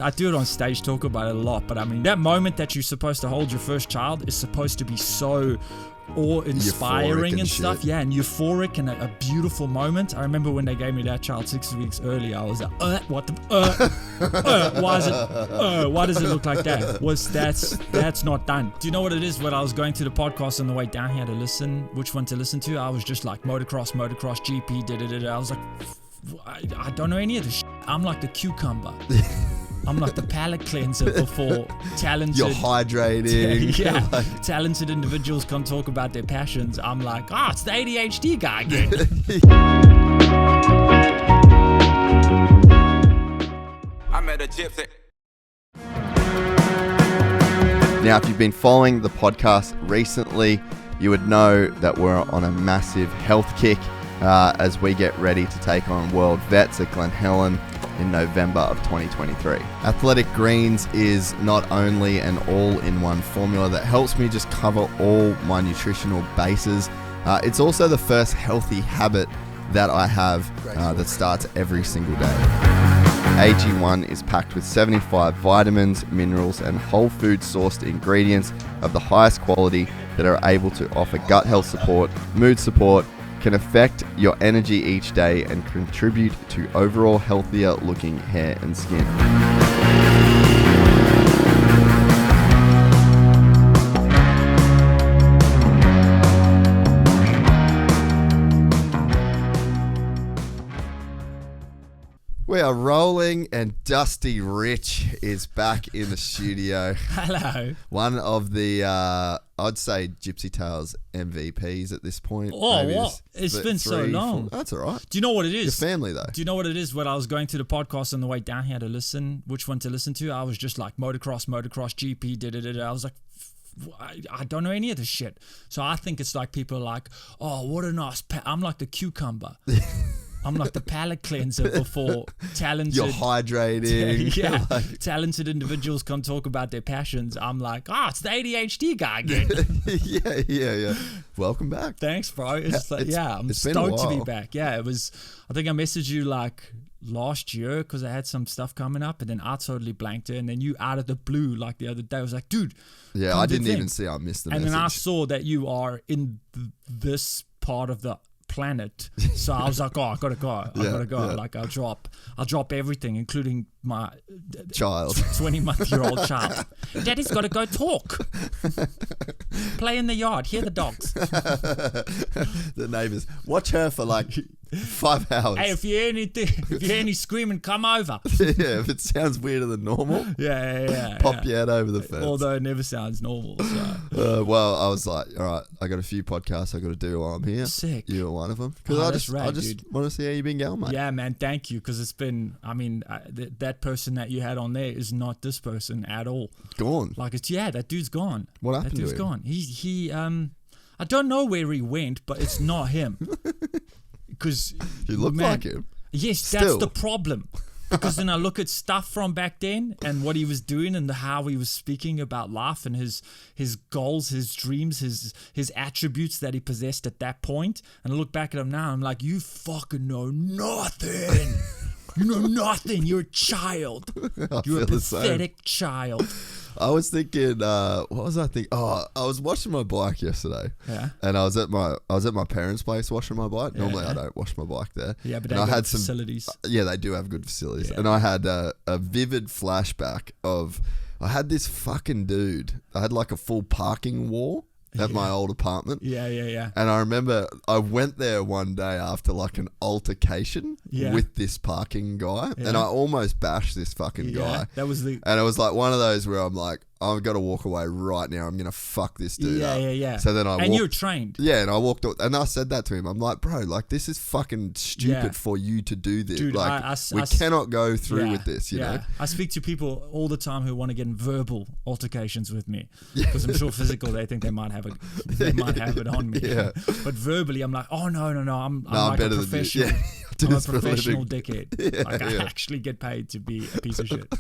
I do it on stage, talk about it a lot, but I mean, that moment that you're supposed to hold your first child is supposed to be so awe-inspiring and stuff. Yeah, and euphoric and a beautiful moment. I remember when they gave me that child 6 weeks early, I was like, what the, why does it look like that? That's not done. Do you know what it is? When I was going to the podcast on the way down here to listen, which one to listen to, I was just like, motocross, GP, da-da-da-da. I was like, I don't know any of this shit. I'm like the cucumber. I'm like the palate cleanser before talented... You're hydrating. Yeah, talented individuals come talk about their passions. I'm like, it's the ADHD guy again. I met a gypsy. Now, if you've been following the podcast recently, you would know that we're on a massive health kick as we get ready to take on World Vets at Glen Helen in November of 2023. Athletic Greens is not only an all-in-one formula that helps me just cover all my nutritional bases, it's also the first healthy habit that I have that starts every single day. AG1 is packed with 75 vitamins, minerals, and whole food sourced ingredients of the highest quality that are able to offer gut health support, mood support, can affect your energy each day and contribute to overall healthier looking hair and skin. We are rolling, and Dusty Rich is back in the studio. Hello. One of the, I'd say, Gypsy Tales MVPs at this point. Oh, what? It's been so long. That's all right. Do you know what it is? Your family, though. Do you know what it is? When I was going to the podcast on the way down here to listen, which one to listen to, I was just like, motocross, GP, da-da-da-da. I was like, I don't know any of this shit. So I think it's like people are like, what a nice I'm like the cucumber. I'm like the palate cleanser before talented... You're hydrating. Yeah, talented individuals come talk about their passions. I'm like, it's the ADHD guy again. Yeah. Welcome back. Thanks, bro. I'm stoked to be back. Yeah, it was... I think I messaged you like last year because I had some stuff coming up, and then I totally blanked it, and then you out of the blue like the other day. I was like, dude... Yeah, I didn't even see I missed the message. And then I saw that you are in this part of the planet, so I was like, I gotta go. Yeah. Like I'll drop everything, including my child, 20-month-old child. Daddy's gotta go talk, play in the yard, hear the dogs. The neighbors, watch her for like 5 hours. Hey, if you hear any screaming, come over. Yeah, if it sounds weirder than normal, pop you out over the fence. Although it never sounds normal. So. Well, I was like, all right, I got a few podcasts I got to do while I'm here. Sick. You were one of them. Because I just want to see how you've been going, mate. Yeah, man, thank you. Because it's been, that person that you had on there is not this person at all. Gone. Like that dude's gone. What happened to him? That dude's gone. He I don't know where he went, but it's not him. Because you look like him. Yes, that's the problem. Because then I look at stuff from back then and what he was doing and how he was speaking about life and his goals, his dreams, his attributes that he possessed at that point. And I look back at him now, I'm like, you fucking know nothing. You know nothing. You're a child. You're a pathetic child. I was thinking, what was I thinking? I was washing my bike yesterday. Yeah. And I was at my parents' place washing my bike. Normally I don't wash my bike there. Yeah, but they have facilities. Yeah, they do have good facilities. Yeah. And I had a vivid flashback of, I had this fucking dude. I had like a full parking wall at my old apartment. Yeah. And I remember I went there one day after like an altercation with this parking guy, and I almost bashed this fucking guy. And it was like one of those where I'm like, I've got to walk away right now. I'm going to fuck this dude up. Yeah. So then And you're trained. Yeah, and I walked up, and I said that to him. I'm like, bro, like this is fucking stupid for you to do this. Dude, like we cannot go through with this, you know? I speak to people all the time who want to get in verbal altercations with me. Because I'm sure physical, they think they might have it on me. Yeah. But verbally, I'm like, oh, no. I'm like better a professional. Than you. I'm a professional dickhead. I actually get paid to be a piece of shit.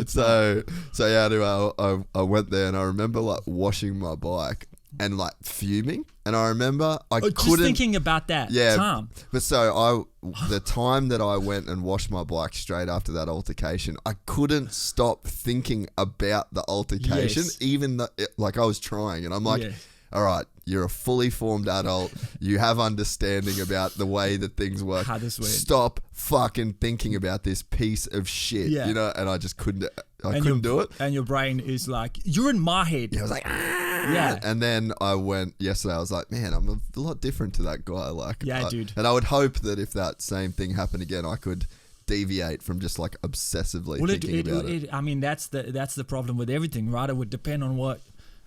So anyway, I went there and I remember like washing my bike, and like fuming. And I remember I just couldn't thinking about that. Yeah, Tom. but so the time that I went and washed my bike straight after that altercation, I couldn't stop thinking about the altercation, Yes. even though like I was trying, and I'm like, Yeah. all right, you're a fully formed adult, you have understanding about the way that things work. How this works. Stop fucking thinking about this piece of shit, Yeah. you know. And I just couldn't. I And couldn't do it. And your brain is like, you're in my head. Yeah, I was like, Yeah. And then I went yesterday. I was like, man, I'm a lot different to that guy. Like, Yeah, dude. And I would hope that if that same thing happened again, I could deviate from just like obsessively thinking about it. I mean, that's the problem with everything, right? It would depend on what,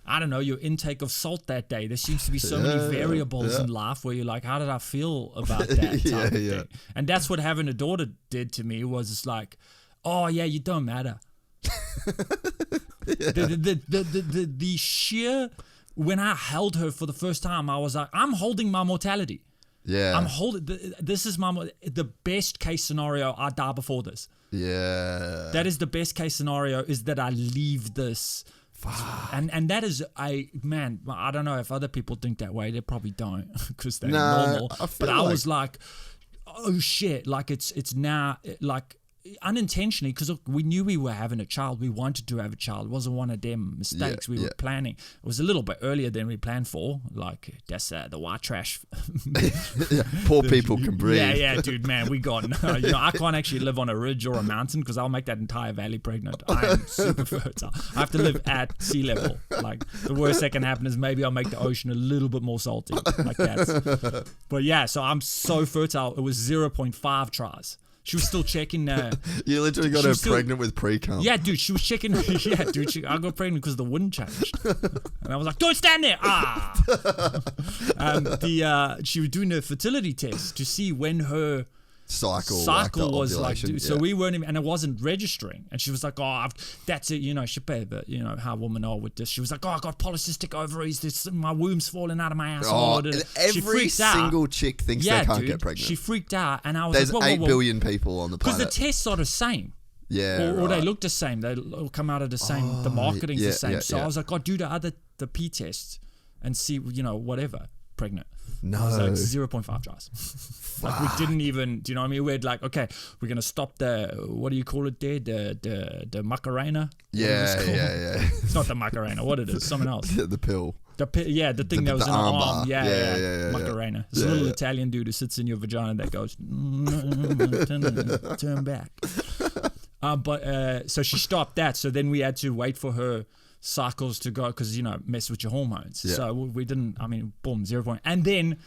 I don't know, your intake of salt that day. There seems to be so many variables in life where you're like, how did I feel about that type of thing? And that's what having a daughter did to me, was it's like, oh yeah, you don't matter. The sheer, when I held her for the first time, I was like, I'm holding my mortality. Yeah. I'm holding, this is the best case scenario. I die before this. Yeah. That is the best case scenario, is that I leave this. And that is man, I don't know if other people think that way. They probably don't, because they're normal. But I was like, oh shit, like it's now, like, unintentionally, because we knew we were having a child. We wanted to have a child. It wasn't one of them mistakes we were planning. It was a little bit earlier than we planned for. Like, that's the white trash. Poor people can breathe. Yeah, dude, man, we got I can't actually live on a ridge or a mountain, because I'll make that entire valley pregnant. I am super fertile. I have to live at sea level. Like, the worst that can happen is maybe I'll make the ocean a little bit more salty. Like that. But yeah, so I'm so fertile. It was 0.5 tries. She was still checking. You literally got her pregnant with pre-cum. Yeah, dude, she was checking. Yeah, dude, I got pregnant because the wind changed, and I was like, "Don't stand there!" She was doing a fertility test to see when her cycle was like, so we weren't even, and it wasn't registering, and she was like, oh, that's it, she paid, but how women are with this. She was like, oh, I got polycystic ovaries, my womb's falling out of my asshole. Every single chick thinks they can't get pregnant. She freaked out, and I was there's like, 8 billion people on the planet, because the tests are the same. Yeah, or they look the same. They all come out of the same. The marketing's the same. So I was like, do the P test and see, whatever, pregnant. No. I was like 0.5 tries. Like, we didn't even, do you know what I mean? We're like, okay, we're gonna stop the, what do you call it there? The Macarena. Yeah. It's not the Macarena. What it is? Something else. The pill. The thing that was in the arm. Yeah. Macarena. It's a little yeah. Italian dude who sits in your vagina that goes, turn back. So she stopped that. So then we had to wait for her cycles to go, because mess with your hormones. So we didn't, boom, 0 point. And then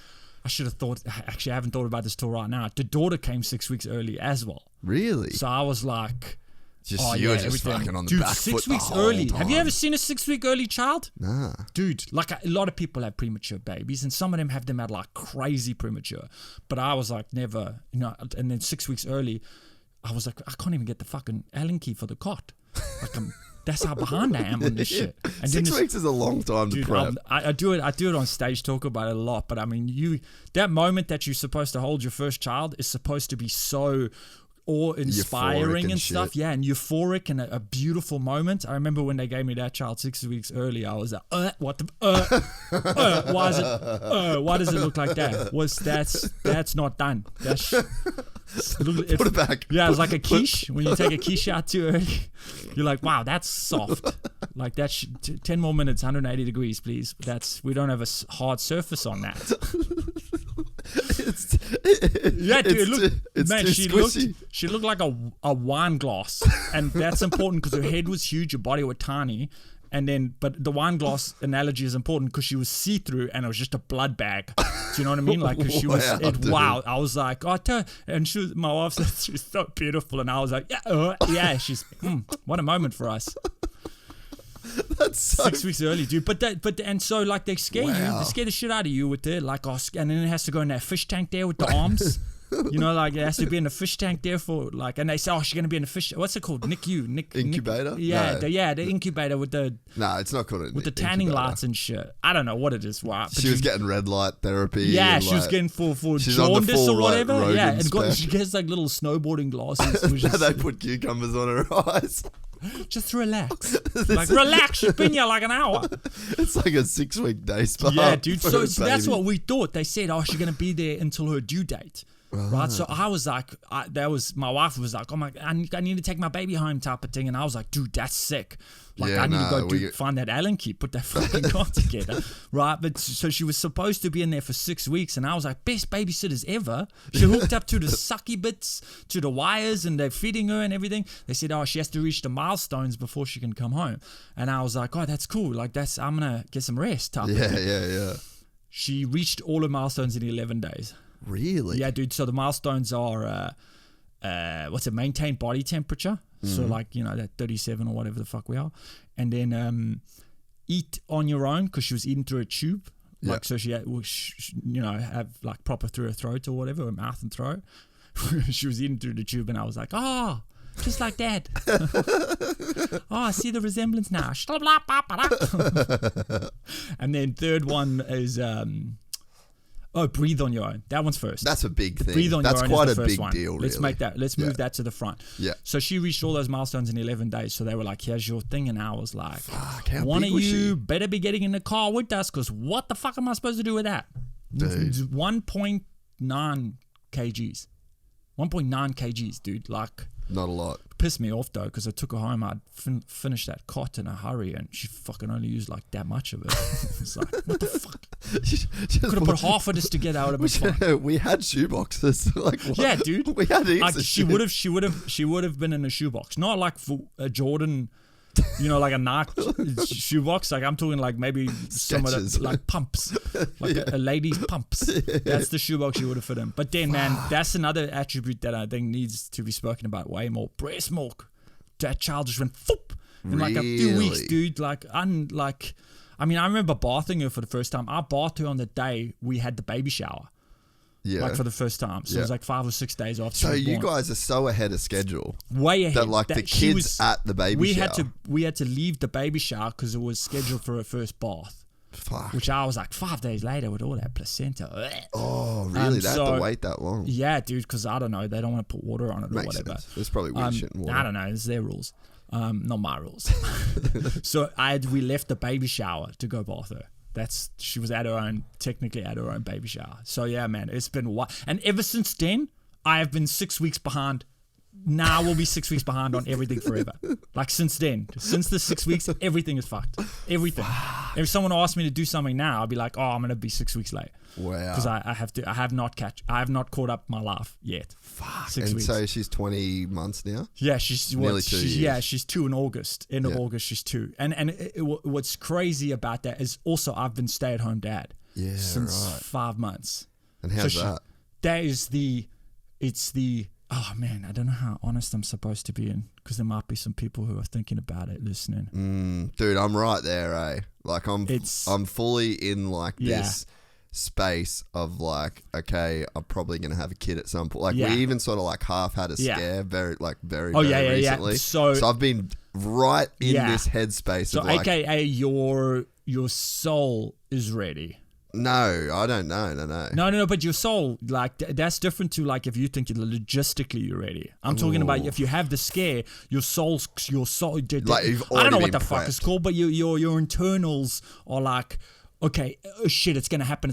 I should have thought, actually I haven't thought about this till right now, the daughter came 6 weeks early as well. Really? So I was like, you were just fucking on the back foot 6 weeks the whole early. time. Have you ever seen a 6 week early child? Nah. Dude, like, a lot of people have premature babies, and some of them have them at like crazy premature. But I was like, never, and then 6 weeks early, I was like, I can't even get the fucking Allen key for the cot. Like, that's how behind I am on this shit. And 6 weeks is a long time to prep. I do it on stage, talk about it a lot. But that moment that you're supposed to hold your first child is supposed to be so awe-inspiring and stuff. Yeah, and euphoric, and a beautiful moment. I remember when they gave me that child 6 weeks early, I was like, what the, why is it, why does it look like that? That's not done. Put it back. Yeah, it was like a quiche. When you take a quiche out too early, you're like, wow, that's soft. Like, that 10 more minutes, 180 degrees, please. We don't have a hard surface on that. She looked like a wine glass, and that's important because her head was huge, her body was tiny. But the wine glass analogy is important because she was see-through and it was just a blood bag. Do you know what I mean? Like, she was, wow. I was like, and my wife said she's so beautiful, and I was like, yeah, she's, what a moment for us. That's so 6 weeks early, dude. And so like they scare you, they scare the shit out of you with the and then it has to go in that fish tank there with the arms. Like, it has to be in the fish tank there for like, and they say, she's gonna be in the fish. What's it called? Incubator? The incubator with the. No, it's not called with the tanning lights and shit. I don't know what it is. Wow. She was getting red light therapy. Yeah, she was getting for jaundice or whatever. Yeah, she gets like little snowboarding glasses. Now they put cucumbers on her eyes. Just relax. Like, relax. She's been here like an hour. It's like a 6-week day spa. Yeah, dude. for So a that's baby. what we thought. They said, oh, she's going to be there until her due date. Right. So I was like, my wife was like, oh my, I need to take my baby home type of thing. And I was like, dude, that's sick. Like, Yeah, I need to go we- find that Allen key, put that fucking car together. Right. But so she was supposed to be in there for 6 weeks. And I was like, best babysitters ever. She hooked up to the sucky bits, to the wires, and they're feeding her and everything. They said, oh, she has to reach the milestones before she can come home. And I was like, oh, that's cool. Like, I'm going to get some rest type of thing. Yeah. She reached all her milestones in 11 days. Really? Yeah, dude. So the milestones are, maintain body temperature. So like, that 37 or whatever the fuck we are. And then eat on your own, because she was eating through a tube. Like, so she had, have like proper through her throat or whatever, her mouth and throat. She was eating through the tube, and I was like, oh, just like Dad. Oh, I see the resemblance now. And then third one is, breathe on your own. That one's first. That's a big thing. Breathe on That's your own quite is the a first big one. deal, really. Let's move that to the front. Yeah. So she reached all those milestones in 11 days. So they were like, here's your thing. And I was like, Fuck, how one of big was you she? better be getting in the car with us, because what the fuck am I supposed to do with that? Dude. It's 1.9 kgs. 1.9 kgs, dude. Like, Not a lot. pissed me off though, because I took her home. I'd finished that cot in a hurry, and she fucking only used like that much of it. It's like, what the fuck? Could have put half of this together. I would have been fine. We had shoeboxes. Like, what? Yeah, dude. We had heaps Like, of she would have been in a shoebox, not like for a Jordan, like a Nike shoebox. Like, I'm talking like maybe some of Skechers. the like pumps, like a lady's pumps. That's the shoebox she would have fit in. But then, man, that's another attribute that I think needs to be spoken about way more. Breast milk. That child just went foop in like a few weeks, Really? dude. I remember bathing her for the first time. I bathed her on the day we had the baby shower. Yeah. Like, for the first time. So it was like 5 or 6 days after. So she was you born. guys are so ahead of schedule. Way ahead. That like the she kids was- at the baby shower. We had to leave the baby shower because it was scheduled for her first bath. Fuck. Which I was like 5 days later with all that placenta. Oh, really? They had to so- wait that long. Yeah, dude, because I don't know, they don't want to put water on it or Makes whatever. sense. There's probably weird shit in water. I don't know, it's their rules. Not my rules. So we left the baby shower to go bath her. She was technically at her own baby shower. So yeah, man, it's been what, and ever since then, I have been 6 weeks behind. Now we'll be 6 weeks behind on everything forever. Like, since the 6 weeks, everything is fucked. Everything. If someone asked me to do something now, I'd be like, oh, I'm gonna be 6 weeks late. Wow. Because I have not caught up my life yet. Fuck. 6 And weeks. so she's 20 months now? Yeah, she's Nearly 2 years. Yeah, she's 2 in August. End of Yeah. August, she's 2. And what's crazy about that is also I've been stay-at-home dad since right. 5 months. And how's So that? That is oh man, I don't know how honest I'm supposed to be in, because there might be some people who are thinking about it listening. Dude, I'm right there, eh? Like, I'm fully in like Yeah. this space of like, okay, I'm probably gonna have a kid at some point. Like, Yeah. we even sort of like half had a Yeah. scare very Oh, yeah, recently. So I've been right in Yeah. this headspace so of like, AKA your soul is ready. no, I don't know, no. No, but your soul, like, that's different to, like, if you think logistically you're ready. I'm talking about if you have the scare, your soul, Like, you've I don't know already what been the fuck it's prepped. called, but your internals are like, okay, oh shit, it's gonna happen,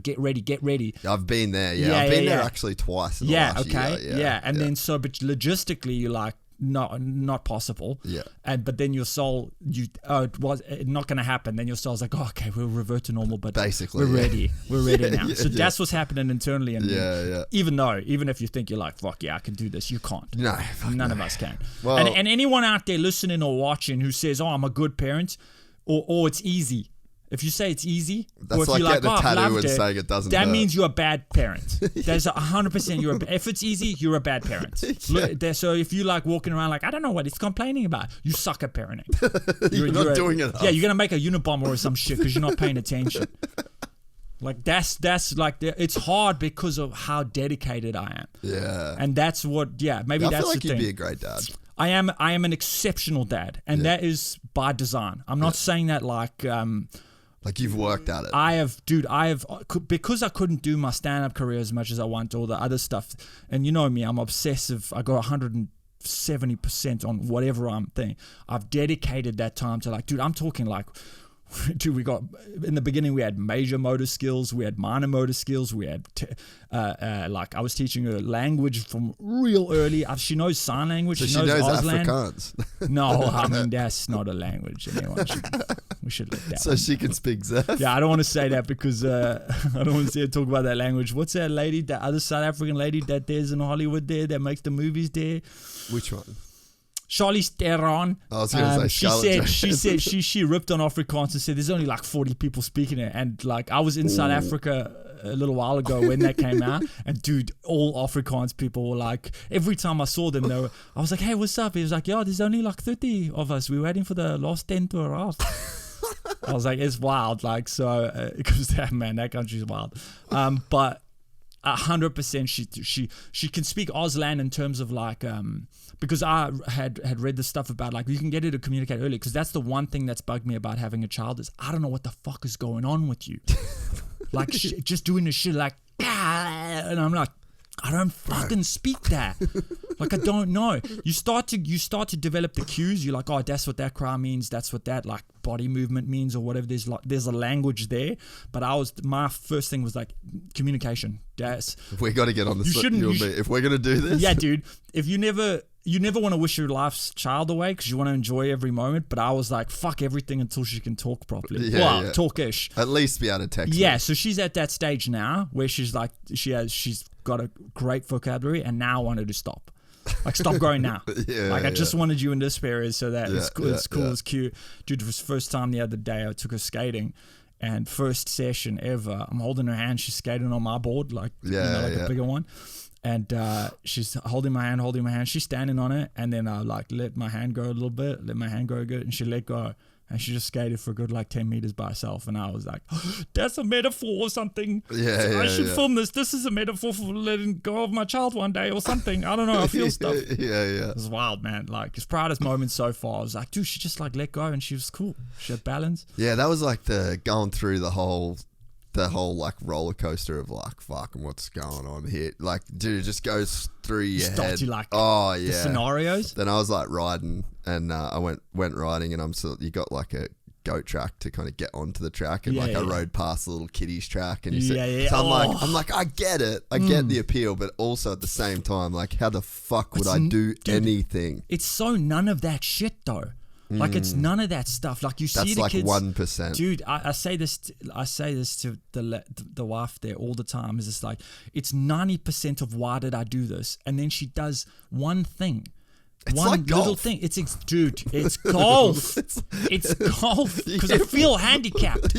get ready. I've been there, Yeah, I've been yeah, there yeah. actually twice in the Yeah, last okay, year. yeah, and then so, but logistically you're like, no, not possible. Yeah. But then your soul, it was not going to happen. Then your soul's like, oh, okay, we'll revert to normal, but Basically, we're yeah. ready. We're ready now. Yeah, So yeah. that's what's happening internally. And Yeah. even if you think you're like, fuck yeah, I can do this, you can't. No, fuck None no. of us can. Well- and anyone out there listening or watching who says, oh, I'm a good parent, or it's easy. If you say it's easy, That's or if like you're like, getting a oh, I've tattoo loved and saying it doesn't that hurt. means you're a bad parent. There's 100% if it's easy, you're a bad parent. So if you like walking around like, I don't know what it's complaining about, you suck at parenting. You're not doing it. Yeah, you're gonna make a Unabomber or some shit because you're not paying attention. Like that's like it's hard because of how dedicated I am. Yeah. And that's what maybe I that's feel like the you'd thing. be a great dad. I am an exceptional dad, and that is by design. I'm not saying that like Like, you've worked at it. I have because I couldn't do my stand-up career as much as I want, all the other stuff, and you know me, I'm obsessive. I go 70% on whatever I'm thinking. I've dedicated that time to like, dude, I'm talking like, dude, we got, in the beginning, we had major motor skills, we had minor motor skills, we had, like, I was teaching her language from real early. She knows sign language, So she she knows Auslan. Afrikaans. No, I mean, that's not a language. We should let that So one. she can speak Zef? Yeah, I don't want to say that because I don't want to see her talk about that language. What's that lady, that other South African lady that there's in Hollywood there, that makes the movies there? Which one? Charlize Theron. I was going to say Scarlett she said she ripped on Afrikaans and said there's only like 40 people speaking it. And like I was in South Africa a little while ago when that came out, and dude, all Afrikaans people were like, every time I saw them, I was like, hey, what's up? He was like, yeah, there's only like 30 of us. We're waiting for the last 10 to arrive. I was like, it's wild. Like, so, because that country's wild. But 100% she can speak Auslan in terms of like, because I had read the stuff about like you can get her to communicate early, because that's the one thing that's bugged me about having a child is I don't know what the fuck is going on with you. Like just doing the shit like, and I'm like, I don't fucking speak that. Like, I don't know. You start to develop the cues. You're like, oh, that's what that cry means. That's what that like body movement means or whatever. There's a language there. But my first thing was like communication. Yes. We got to get on the if we're going to do this. Yeah, dude. If you never want to wish your life's child away because you want to enjoy every moment. But I was like, fuck everything until she can talk properly. Yeah. Talk-ish. At least be able to text. Yeah, so she's at that stage now where she's like, she's got a great vocabulary, and now I want her to stop. Like, stop growing now. I just wanted you in this period so that it's cool, it's cute. Dude, it was first time the other day I took her skating, and first session ever, I'm holding her hand, she's skating on my board, like, a bigger one. And she's holding my hand, she's standing on it, and then I like let my hand go a little bit, and she let go. And she just skated for a good like 10 meters by herself. And I was like, oh, that's a metaphor or something. I should film this. This is a metaphor for letting go of my child one day or something. I don't know. I feel stuff. It was wild, man. Like, his proudest moment so far. I was like, dude, she just like let go and she was cool. She had balance. Yeah, that was like going through the whole like roller coaster of like, fucking what's going on here? Like, dude, it just goes through your head. You like, oh yeah, the scenarios. Then I was like riding, and I went riding, and you got like a goat track to kind of get onto the track, and I rode past the little kiddies track, and so I'm like, I get it, I get the appeal, but also at the same time, like, how the fuck would I do anything? It's so none of that shit though. Like, it's none of that stuff. Like, you see the like kids. 1%. Dude, I say this to the wife there all the time. Is just like, it's 90% of why did I do this, and then she does one thing. It's one like little golf. thing. Dude, it's golf. It's golf because I feel handicapped.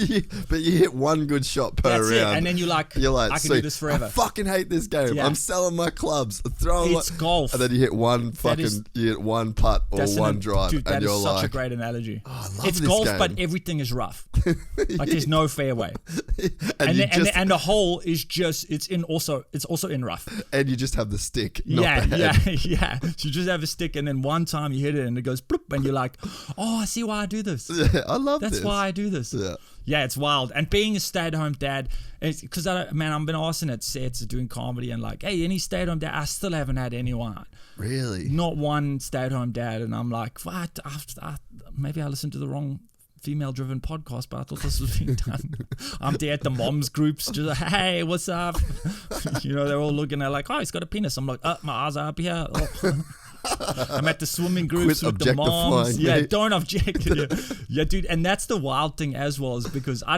But you hit one good shot per That's round. it. And then you're like, I can do this forever. I fucking hate this game. Yeah. I'm selling my clubs. It's golf. And then you hit one putt or one drive. Dude, that and is you're such like, a great analogy. Oh, I love it's this golf, game. but everything is rough. Like, there's no fairway. and the hole is just, it's also in rough. And you just have the stick. Yeah. So you just have a stick, and then one time you hit it and it goes bloop, and you're like, oh, I see why I do this. Yeah, I love this. That's why I do this. Yeah, it's wild. And being a stay-at-home dad, because I've been asking at sets doing comedy and like, hey, any stay-at-home dad? I still haven't had anyone. Really? Not one stay-at-home dad. And I'm like, what? Maybe I listened to the wrong female-driven podcast, but I thought this was being done. I'm there at the moms groups, just like, hey, what's up? They're all looking at like, oh, he's got a penis. I'm like, my eyes are up here. Oh. I'm at the swimming groups with the moms. Yeah, don't object. Yeah, dude. And that's the wild thing as well, is because I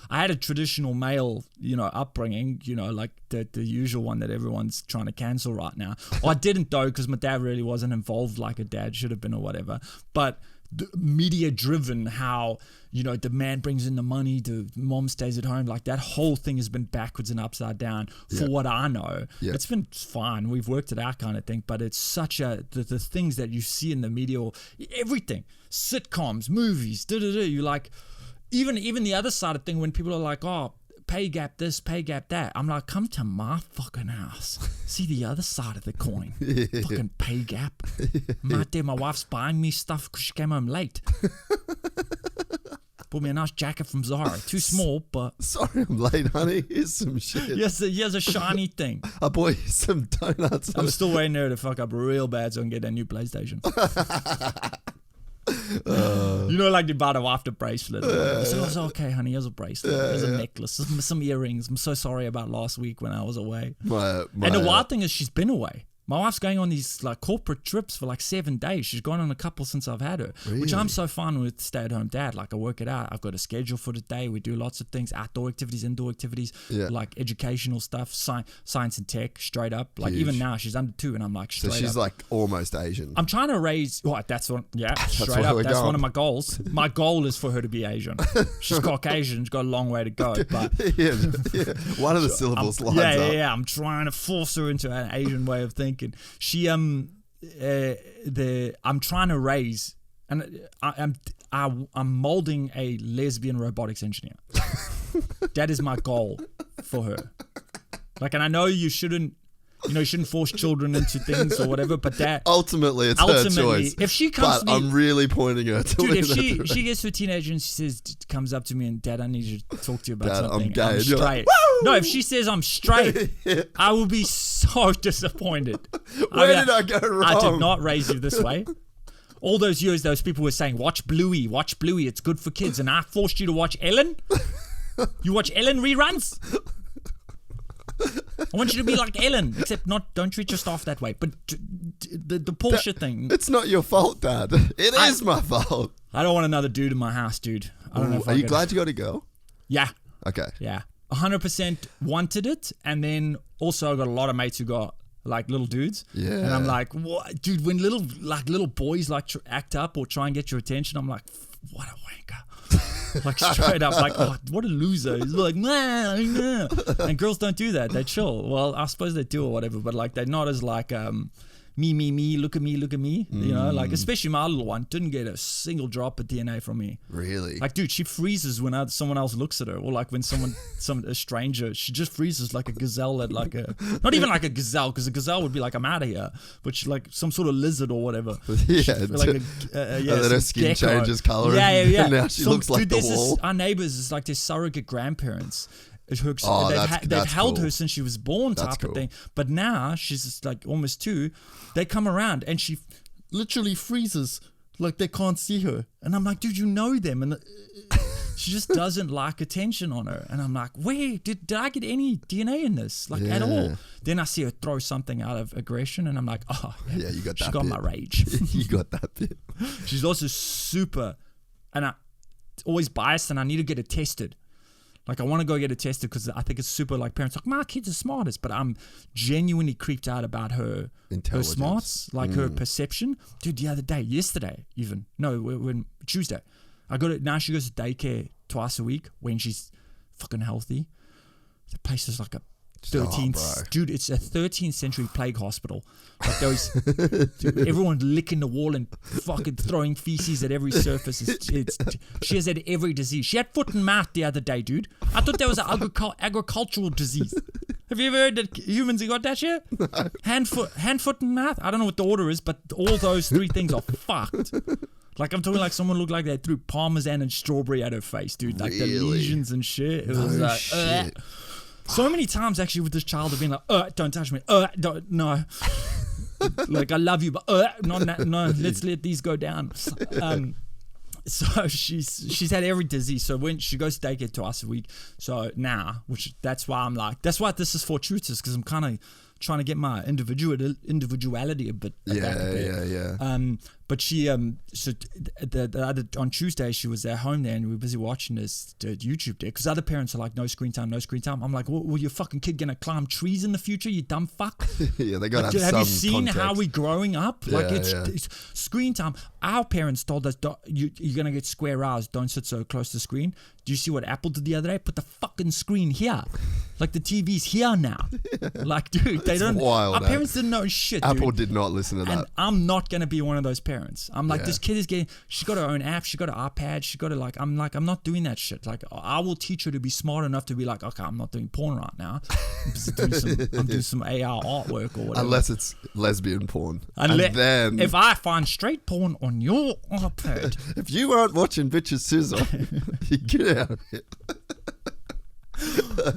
had a traditional male, upbringing, like the usual one that everyone's trying to cancel right now. I didn't though, because my dad really wasn't involved like a dad should have been or whatever. But media driven, how the man brings in the money, the mom stays at home, like that whole thing has been backwards and upside down for what I know. It's been fine, we've worked it out kind of thing, but it's such the things that you see in the media, everything, sitcoms, movies, you like, even the other side of thing, when people are like, oh, pay gap this, pay gap that. I'm like, come to my fucking house. See the other side of the coin. Fucking pay gap. I'm out there, my wife's buying me stuff because she came home late. Bought me a nice jacket from Zara. Too small, but Sorry I'm late, honey. Here's some shit. yes, here's a shiny thing. I bought you some donuts. I'm still waiting there to fuck up real bad so I can get a new PlayStation. You know, like the bottom after bracelet. So I was okay, honey. Here's a bracelet. Here's a necklace. Some earrings. I'm so sorry about last week when I was away. And the wild thing is, she's been away. My wife's going on these like corporate trips for like 7 days. She's gone on a couple since I've had her, which I'm so fun with stay-at-home dad. Like I work it out. I've got a schedule for the day. We do lots of things, outdoor activities, indoor activities, like educational stuff, science and tech, straight up. Like even now she's under 2 and I'm like straight up. So she's like almost Asian. I'm trying to raise, that's one, straight up. That's one of my goals. My goal is for her to be Asian. She's Caucasian. She's got a long way to go. But one of the syllables lines up. Yeah. I'm trying to force her into an Asian way of thinking. She I'm trying to raise, and I'm molding a lesbian robotics engineer. That is my goal for her. Like, and I know you shouldn't force children into things or whatever, but that ultimately it's her choice. If she comes to me, I'm really pointing her to dude, if she gets to a teenager and she comes up to me and, Dad, I need you to talk to you about something. I'm gay. I'm straight. Like, no, if she says I'm straight, I will be so disappointed. Where did I go wrong? I did not raise you this way. All those years, those people were saying, watch Bluey, it's good for kids. And I forced you to watch Ellen? You watch Ellen reruns? I want you to be like Ellen, except don't treat your staff that way. But the Porsche thing. It's not your fault, Dad. It is my fault. I don't want another dude in my house, dude. I don't know if Are you glad you got a girl? Yeah. Okay. Yeah. 100% wanted it. And then also I got a lot of mates who got like little dudes. Yeah. And I'm like, what? Dude, when little boys like act up or try and get your attention, I'm like, what a wanker. Like straight up, like, oh, what a loser. He's like, nah. And girls don't do that. They chill. Well, I suppose they do or whatever, but like they're not as like me, look at me. You know, like especially my little one didn't get a single drop of DNA from me. Really? Like, dude, she freezes when someone else looks at her, or like when a stranger, she just freezes like a gazelle at like not even like a gazelle, because a gazelle would be like, I'm out of here, but she's like some sort of lizard or whatever. And then her skin changes color. Yeah. And now she looks like the wall. Our neighbors is like their surrogate grandparents. They've that's held cool. her since she was born, type of thing. But now she's just like almost 2. They come around and she literally freezes, like they can't see her. And I'm like, dude, you know them, and she just doesn't like attention on her. And I'm like, wait, did I get any DNA in this, like at all? Then I see her throw something out of aggression, and I'm like, oh yeah, you got that. She got my rage. You got that bit. She's also super, and I always biased, and I need to get it tested. Like, I want to go get it tested because I think it's super, like, parents like, my kid's the smartest, but I'm genuinely creeped out about her smarts, like her perception. Dude, the other day, Tuesday, now she goes to daycare twice a week when she's fucking healthy. The place is like a 13th, dude, it's a 13th century plague hospital. Like those, dude, everyone licking the wall and fucking throwing feces at every surface. She has had every disease. She had foot and mouth the other day, dude. I thought that was an agricultural disease. Have you ever heard that humans have got that shit? No. Hand, foot, and mouth. I don't know what the order is, but all those 3 things are fucked. Like, I'm talking like someone looked like they threw parmesan and strawberry at her face, dude. Like the lesions and shit. It was like, shit. So many times actually with this child have been like, don't touch me. No. Like, I love you, but no, let's let these go down. So she's had every disease. So when she goes to daycare twice a week, so now, that's why this is for tutors, because I'm kind of trying to get my individuality a bit. But she so the other on Tuesday she was at home there and we were busy watching this YouTube there, because other parents are like, no screen time. I'm like, well, your fucking kid gonna climb trees in the future, you dumb fuck? Yeah, they gotta have you seen context. how we growing up? Like, it's screen time. Our parents told us, you're gonna get square eyes, don't sit so close to the screen. Do you see what Apple did the other day? Put the fucking screen here. Like, the TV's here now. Like, dude, They don't. wild, Our parents didn't know shit. Apple dude. did not listen to that. And I'm not gonna be one of those parents. I'm like, Yeah. this kid is getting. She got her own app. She got an iPad. She got a I'm not doing that shit. Like, I will teach her to be smart enough to be like, okay, I'm not doing porn right now. I'm doing some AR artwork or whatever. Unless it's lesbian porn. And then if I find straight porn on your iPad, if you aren't watching bitches sizzle, you get out of here.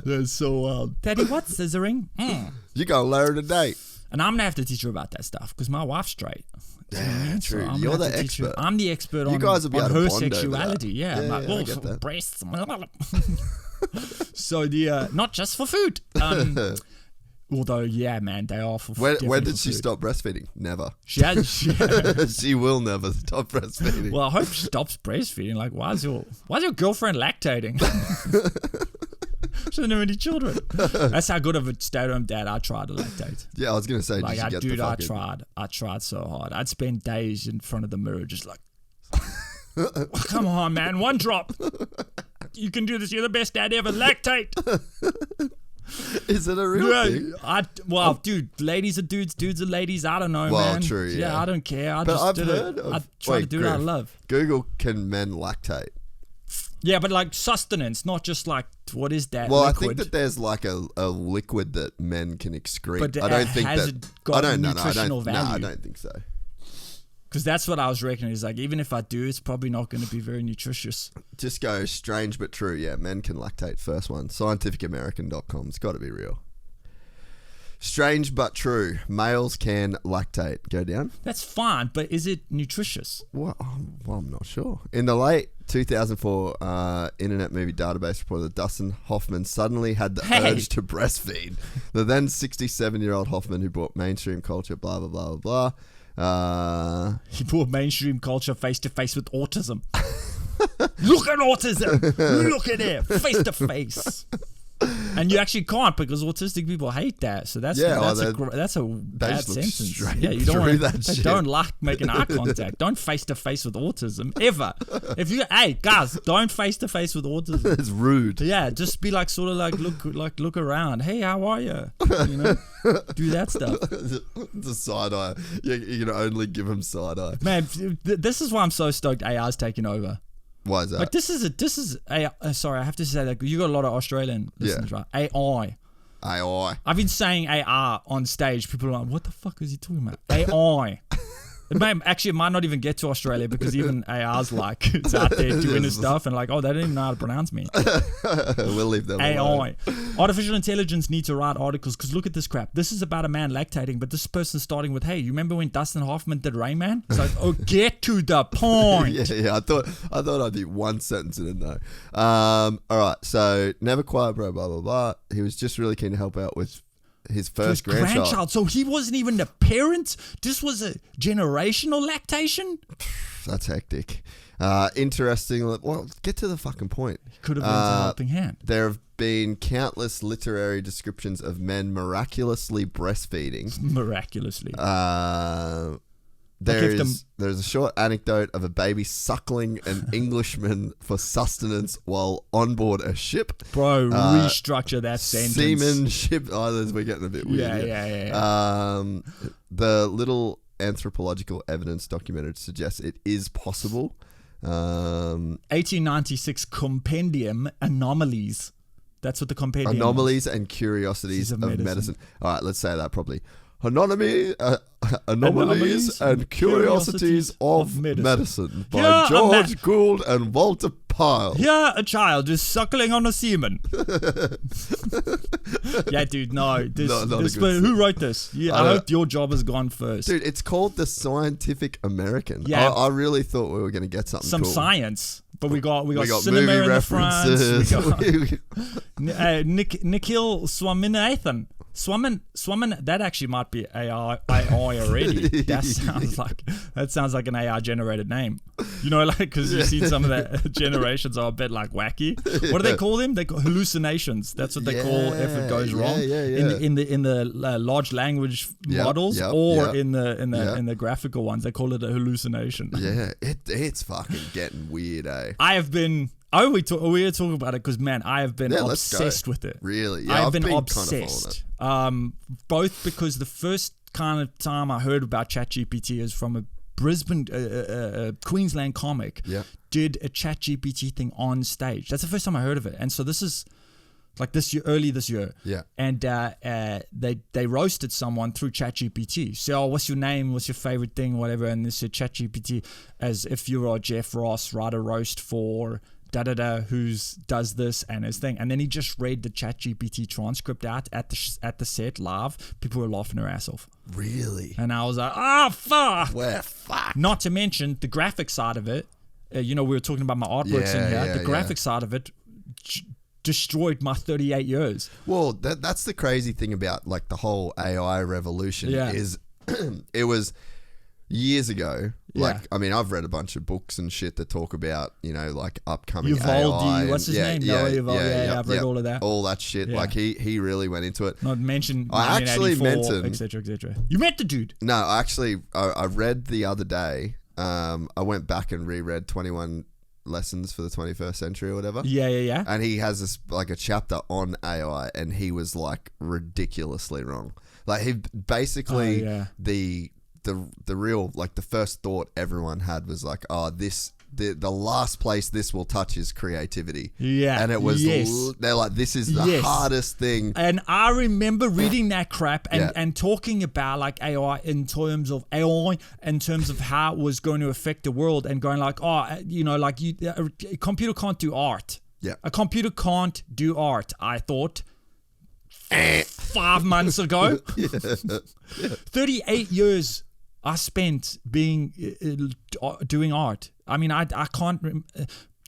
that's so wild. Daddy, what's scissoring? You gonna learn today. And I'm gonna have to teach her about that stuff because my wife's straight. Yeah, So true. I'm You're gonna the have to teach her. expert. I'm the expert You on, guys will be on able to her bond over that. sexuality. Yeah, Yeah, like, I get that. breasts. So the not just for food. Although, yeah, man, they are for When definitely did for she food. stop breastfeeding? Never. She has. She will never stop breastfeeding. Well, I hope she stops breastfeeding. Like, why is your girlfriend lactating? She doesn't have any children. That's how good of a stay-at-home dad I tried to lactate. Yeah, I was gonna say, Like, did you get the I fucking... tried so hard. I'd spend days in front of the mirror just like, come on, man, one drop. You can do this. You're the best dad ever. Lactate. Is it a real thing? Dude, ladies are dudes, dudes are ladies. I don't know, Well, man. true, yeah. I don't care. I But just I've did heard it. of... I try to do it out of Griff, love. Google, can men lactate? Yeah, but like sustenance, not just like, what is that? Well, liquid? I think that there's like a liquid that men can excrete. But I don't think has that... it got nutritional No, I value? don't think so. Because that's what I was reckoning. Is like, even if I do, it's probably not going to be very nutritious. Just go strange but true. Yeah, men can lactate. First one. Scientificamerican.com. It's got to be real. Strange but true. Males can lactate. Go down. That's fine, but is it nutritious? Well, I'm not sure. In the late 2004 Internet Movie Database reported that Dustin Hoffman suddenly had the urge to breastfeed. The then 67-year-old Hoffman, who brought mainstream culture, blah, blah, blah, blah, blah. He brought mainstream culture face to face with autism. Look at autism. Look at it. Face to face. And you actually can't because autistic people hate that. So that's a bad sentence. Yeah, you don't want they don't like making eye contact. Don't face to face with autism ever. Hey guys, don't face to face with autism. It's rude. Yeah, just be like sort of like look around. Hey, how are you? You know, do that stuff. The side eye. You can only give him side eye. Man, this is why I'm so stoked AR's taking over. Why is that? Like this is AI. Sorry, I have to say that you got a lot of Australian listeners, right? AI. I've been saying AR on stage. People are like, "What the fuck is he talking about?" AI. It might not even get to Australia because even AR's like it's out there doing his stuff and like, oh, they don't even know how to pronounce me. We'll leave them alone. AI. Artificial intelligence needs to write articles because look at this crap. This is about a man lactating, but this person's starting with, hey, you remember when Dustin Hoffman did Rain Man? It's like, oh, get to the point. Yeah. I thought I'd be one sentence in it though. All right. So never quiet, bro. Blah blah blah. He was just really keen to help out with his first grandchild. So he wasn't even the parent. This was a generational lactation. That's hectic. Interesting. Well, get to the fucking point. Could have been a helping hand. There have been countless literary descriptions of men miraculously breastfeeding. Miraculously. There's a short anecdote of a baby suckling an Englishman for sustenance while on board a ship. Bro, restructure that sentence. Seaman ship. Oh, we're getting a bit weird. Yeah. The little anthropological evidence documented suggests it is possible. 1896 Compendium Anomalies. That's what the compendium Anomalies and Curiosities of Medicine. All right, let's say that properly. Anomalies and Curiosities of Medicine by George Gould and Walter Pyle. Here, a child is suckling on a seaman. Yeah, dude, no. Who wrote this? Yeah, I hope your job has gone first. Dude, it's called the Scientific American. Yeah. I really thought we were going to get something cool. Science. But we got cinema movie in references. the front. Nikhil Swaminathan. Swamin, that actually might be AI already. That sounds like an AI generated name. You know, like because you see some of the generations are a bit like wacky. What do they call them? They call hallucinations. That's what they call if it goes wrong. In the large language models in the graphical ones. They call it a hallucination. Yeah, it's fucking getting weird, eh? I have been we talk about it because, man, I have been obsessed with it. Really? Yeah, I've been kind of obsessed. Both because the first kind of time I heard about ChatGPT is from a Brisbane, Queensland comic. Yeah. Did a ChatGPT thing on stage. That's the first time I heard of it. And so this is like early this year. Yeah. And they roasted someone through ChatGPT. So, oh, what's your name? What's your favorite thing? Whatever. And they said ChatGPT, as if you are Jeff Ross, write a roast for who does this and his thing. And then he just read the ChatGPT transcript out at the set live. People were laughing their ass off. Really? And I was like, oh, fuck. We're fucked. Not to mention the graphic side of it. We were talking about my artworks in here. The graphic side of it destroyed my 38 years. Well, that's the crazy thing about like the whole AI revolution is it was years ago. Like, I mean, I've read a bunch of books and shit that talk about, like upcoming AI. What's his name? Noah Uvalde. I've read all of that. All that shit. Yeah. Like he really went into it. Not mention I actually met him, etc. You met the dude? No, actually, I read the other day. I went back and reread 21 Lessons for the 21st Century or whatever. Yeah. And he has this like a chapter on AI, and he was like ridiculously wrong. Like he basically the real, like the first thought everyone had was like, oh, the last place this will touch is creativity. Yeah. And it was, they're like, this is the hardest thing. And I remember reading that crap and talking about like AI in terms of how it was going to affect the world, and going like, a computer can't do art. Yeah. A computer can't do art, I thought. 5 months ago. 38 years I spent doing art. I mean, I can't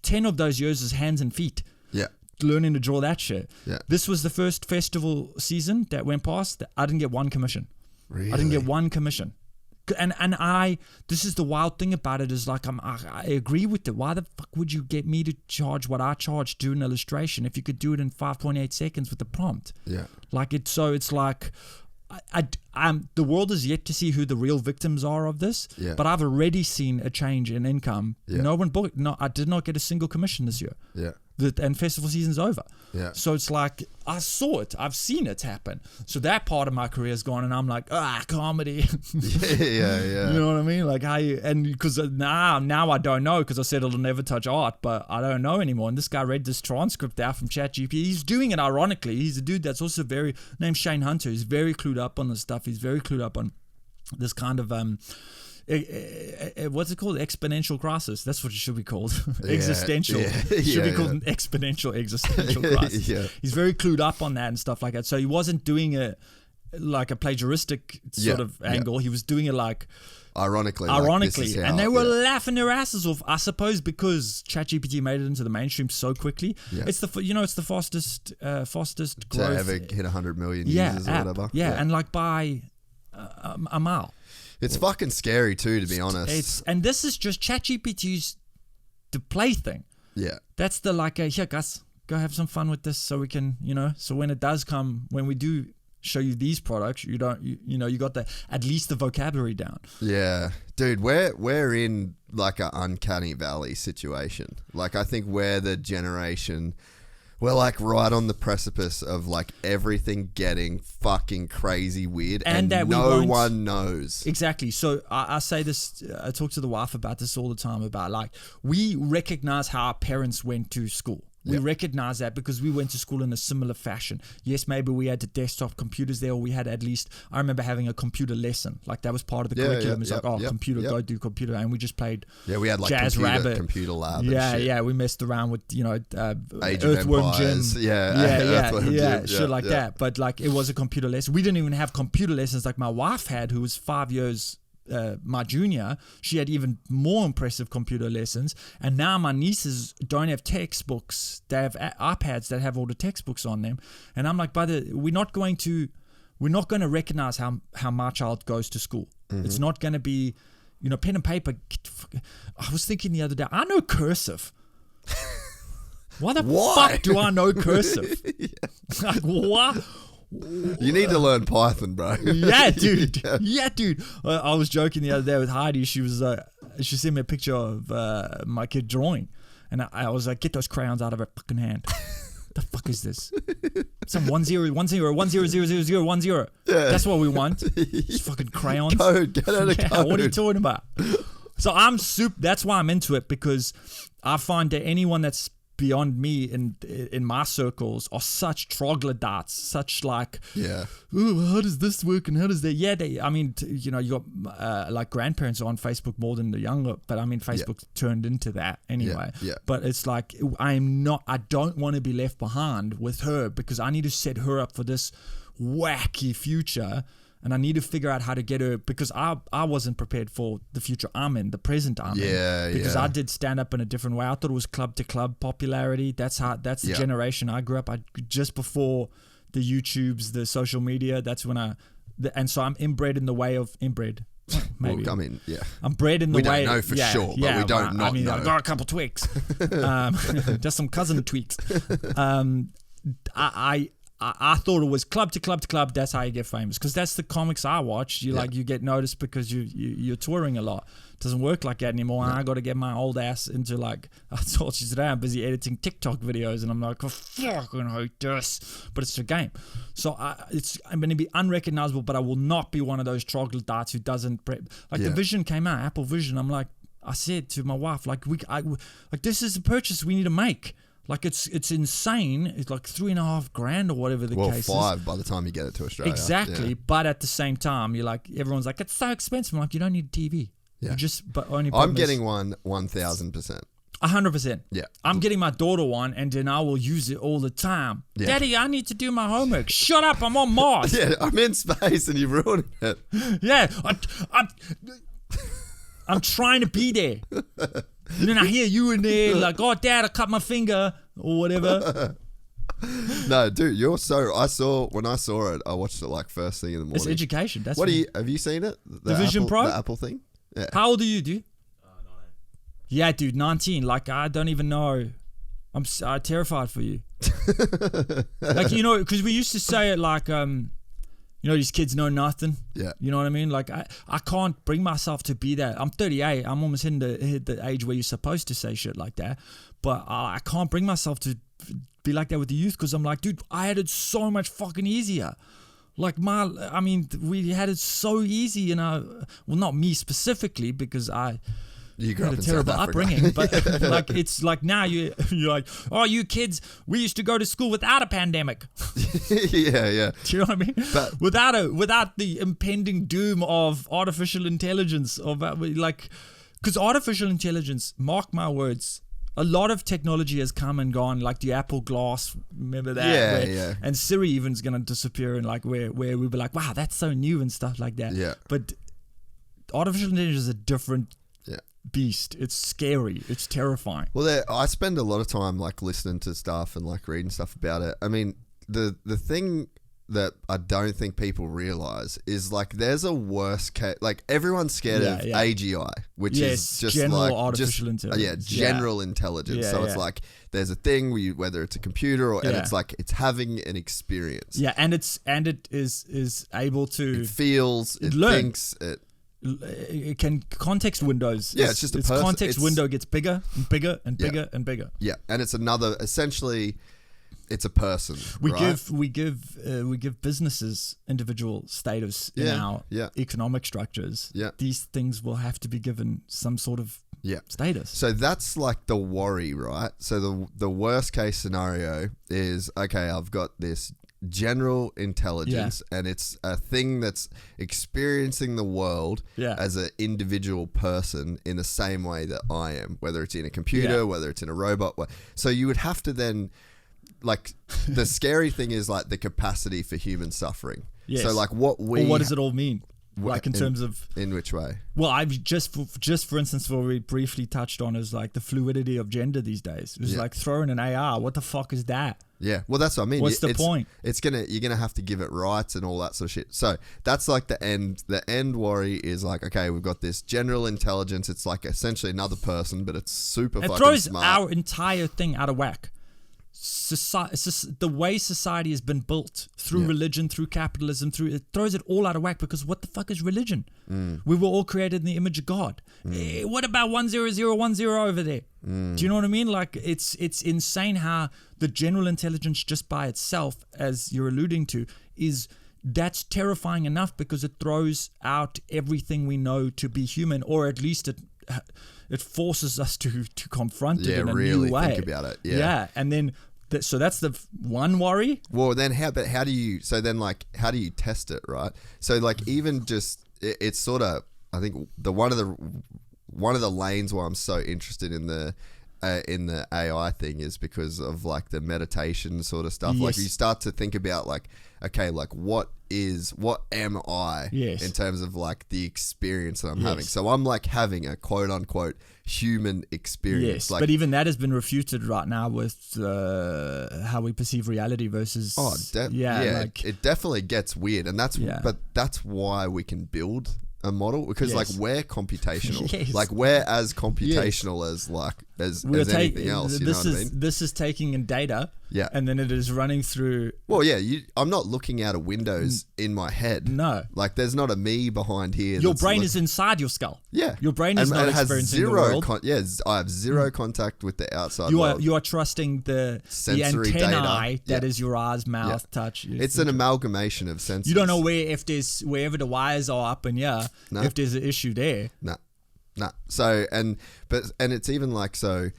10 of those years is hands and feet. Yeah. Learning to draw that shit. Yeah. This was the first festival season that went past. I didn't get one commission. Really? I didn't get one commission. And this is the wild thing about it, is like I agree with it. Why the fuck would you get me to charge what I charge to do an illustration if you could do it in 5.8 seconds with the prompt? Yeah. Like it's like the world is yet to see who the real victims are of this. Yeah. But I've already seen a change in income. Yeah. No one booked. No, I did not get a single commission this year. Yeah. And festival season's over. Yeah. So it's like, I saw it. I've seen it happen. So that part of my career is gone, and I'm like, comedy. yeah. You know what I mean? Like because now I don't know, because I said it'll never touch art, but I don't know anymore. And this guy read this transcript out from ChatGPT. He's doing it ironically. He's a dude that's also named Shane Hunter. He's very clued up on this stuff. He's very clued up on this kind of what's it called? Exponential crisis. That's what it should be called. Existential. It should be called an exponential existential crisis. Yeah. He's very clued up on that and stuff like that. So he wasn't doing it like a plagiaristic sort of angle. He was doing it like ironically, and they were laughing their asses off. I suppose because ChatGPT made it into the mainstream so quickly. Yeah. It's the fastest growth to ever hit 100 million users or whatever. Yeah, and like by a mile. It's fucking scary too, to be honest. And this is just ChatGPT's the plaything. Yeah. That's the here, Gus, go have some fun with this, so we can, so when it does come, when we do show you these products, you got at least the vocabulary down. Yeah. Dude, we're in like an uncanny valley situation. Like, I think we're the generation. We're like right on the precipice of like everything getting fucking crazy weird, and no one knows. Exactly. So I say this, I talk to the wife about this all the time, about like, we recognize how our parents went to school. We recognize that because we went to school in a similar fashion. Yes, maybe we had the desktop computers there, or we had at least, I remember having a computer lesson. Like that was part of the curriculum. It's computer, go do computer. And we just played we had like Jazz Rabbit. Computer lab. Yeah, we messed around with, Age Earthworm of Jim. Shit like that. that. But like it was a computer lesson. We didn't even have computer lessons like my wife had, who was 5 years my junior. She had even more impressive computer lessons, and now my nieces don't have textbooks. They have iPads that have all the textbooks on them, and I'm like, we're not going to recognize how my child goes to school. It's not going to be, pen and paper. I was thinking the other day, I know cursive. Why the fuck do I know cursive? Like, what? You need to learn Python, bro. Yeah, dude. I was joking the other day with Heidi. She was she sent me a picture of my kid drawing, And I was like, get those crayons out of her fucking hand. The fuck is this? Some 10 10 10 0 0 0 0 1 0. Yeah. That's what we want. Just fucking crayons. Code, get out of code. What are you talking about? So that's why I'm into it, because I find that anyone that's beyond me in my circles are such troglodytes, such like, oh, how does this work and how does that? Yeah, you got like grandparents on Facebook more than the younger, but I mean Facebook turned into that anyway. But it's like I don't want to be left behind with her, because I need to set her up for this wacky future. And I need to figure out how to get her, because I wasn't prepared for the future I'm in, the present I'm in. Because I did stand up in a different way. I thought it was club to club popularity. That's the generation I grew up. Just before the YouTubes, the social media. That's when and so I'm inbred in the way of inbred. Maybe. Well, I mean, I'm bred in the way. We don't know for sure, but we don't not know. I got a couple tweaks. Just some cousin tweaks. I thought it was club to club to club. That's how you get famous, because that's the comics I watch. You get noticed because you're touring a lot. It doesn't work like that anymore. And I got to get my old ass into, like, I told you today, I'm busy editing TikTok videos, and I'm like, oh, fucking hate this. But it's a game. So I'm going to be unrecognizable, but I will not be one of those troglodytes who doesn't prep. Like the Vision came out, Apple Vision. I'm like, I said to my wife, like, this is a purchase we need to make. Like it's insane. It's like $3,500 or whatever the case is. Well, $5,000 by the time you get it to Australia. Exactly. But at the same time, you're like, everyone's like, it's so expensive. I'm like, you don't need a TV. Yeah. I'm getting one 1,000%. 100%. Yeah. I'm getting my daughter one, and then I will use it all the time. Yeah. Daddy, I need to do my homework. Shut up, I'm on Mars. Yeah, I'm in space and you've ruined it. Yeah. I'm trying to be there. And then I hear you in there like, oh, Dad, I cut my finger or whatever. No, dude, when I saw it, I watched it like first thing in the morning. It's education. That's have you seen it? The Vision Pro? The Apple thing? Yeah. How old are you, dude? 19. Yeah, dude, 19. Like, I don't even know. I'm terrified for you. Like, because we used to say it like, these kids know nothing. Yeah. You know what I mean? Like, I can't bring myself to be that. I'm 38. I'm almost hit the age where you're supposed to say shit like that. But I can't bring myself to be like that with the youth, because I'm like, dude, I had it so much fucking easier. Like, we had it so easy, well, not me specifically, because you grew up had a in terrible South Africa. upbringing, but like it's like now you're like, oh, you kids, we used to go to school without a pandemic. Yeah. Do you know what I mean? But without the impending doom of artificial intelligence, because artificial intelligence, mark my words, a lot of technology has come and gone, like the Apple Glass, remember that? Yeah. And Siri even's gonna disappear, and like where we'll be like, wow, that's so new and stuff like that. Yeah. But artificial intelligence is a different beast. It's scary. It's terrifying. Well, I spend a lot of time like listening to stuff and like reading stuff about it. I mean, the thing that I don't think people realize is like there's a worse case. Like everyone's scared of AGI, which is just general artificial intelligence. General intelligence. So it's like there's a thing whether it's a computer or and it's like it's having an experience. Yeah, and it is able to. It feels. It thinks. It can context windows. Yeah, it's just a person. Context window gets bigger and bigger and bigger and bigger. Yeah, and it's essentially, it's a person. We give businesses individual status in our economic structures. Yeah, these things will have to be given some sort of status. So that's like the worry, right? So the worst case scenario is, okay, I've got this general intelligence and it's a thing that's experiencing the world as an individual person in the same way that I am, whether it's in a computer, whether it's in a robot. So you would have to then, like, the scary thing is like the capacity for human suffering. Yes. So like what does it all mean? Like in terms of... In which way? Well, I've just for instance, what we briefly touched on is like the fluidity of gender these days. It was like throwing an AR. What the fuck is that? Yeah, well, that's what I mean. What's the point? You're gonna have to give it rights and all that sort of shit. So that's like the end. The end worry is like, okay, we've got this general intelligence. It's like essentially another person, but it's super fucking smart. It throws our entire thing out of whack. the way society has been built through religion, through capitalism, it throws it all out of whack, because what the fuck is religion? We were all created in the image of God. What about 10010 over there? Do you know what I mean? Like, it's insane how the general intelligence just by itself, as you're alluding to, that's terrifying enough, because it throws out everything we know to be human, or at least it forces us to confront it in a new way. Think about it. Yeah. And then so that's the one worry. Well, then how do you test it, right? So like, even just it's sort of, I think one of the lanes why I'm so interested in the AI thing is because of like the meditation sort of stuff. Yes. Like, you start to think about like, okay, like what am I in terms of like the experience that I'm having? So I'm like having a quote unquote human experience. Yes, but even that has been refuted right now with how we perceive reality versus. It definitely gets weird, and that's why we can build a model, because like we're computational, like we're as computational as anything else. You know what I mean? This is taking in data, and then it is running through. Well, I'm not looking out of windows in my head. No, like there's not a me behind here. Your brain is inside your skull. Yeah, your brain is not experiencing the world. I have zero contact with the outside world. You are trusting the sensory antennae data that is your eyes, mouth, touch. It's an amalgamation of senses. You don't know wherever the wires are up, and if there's an issue there. No. So and it's even like, so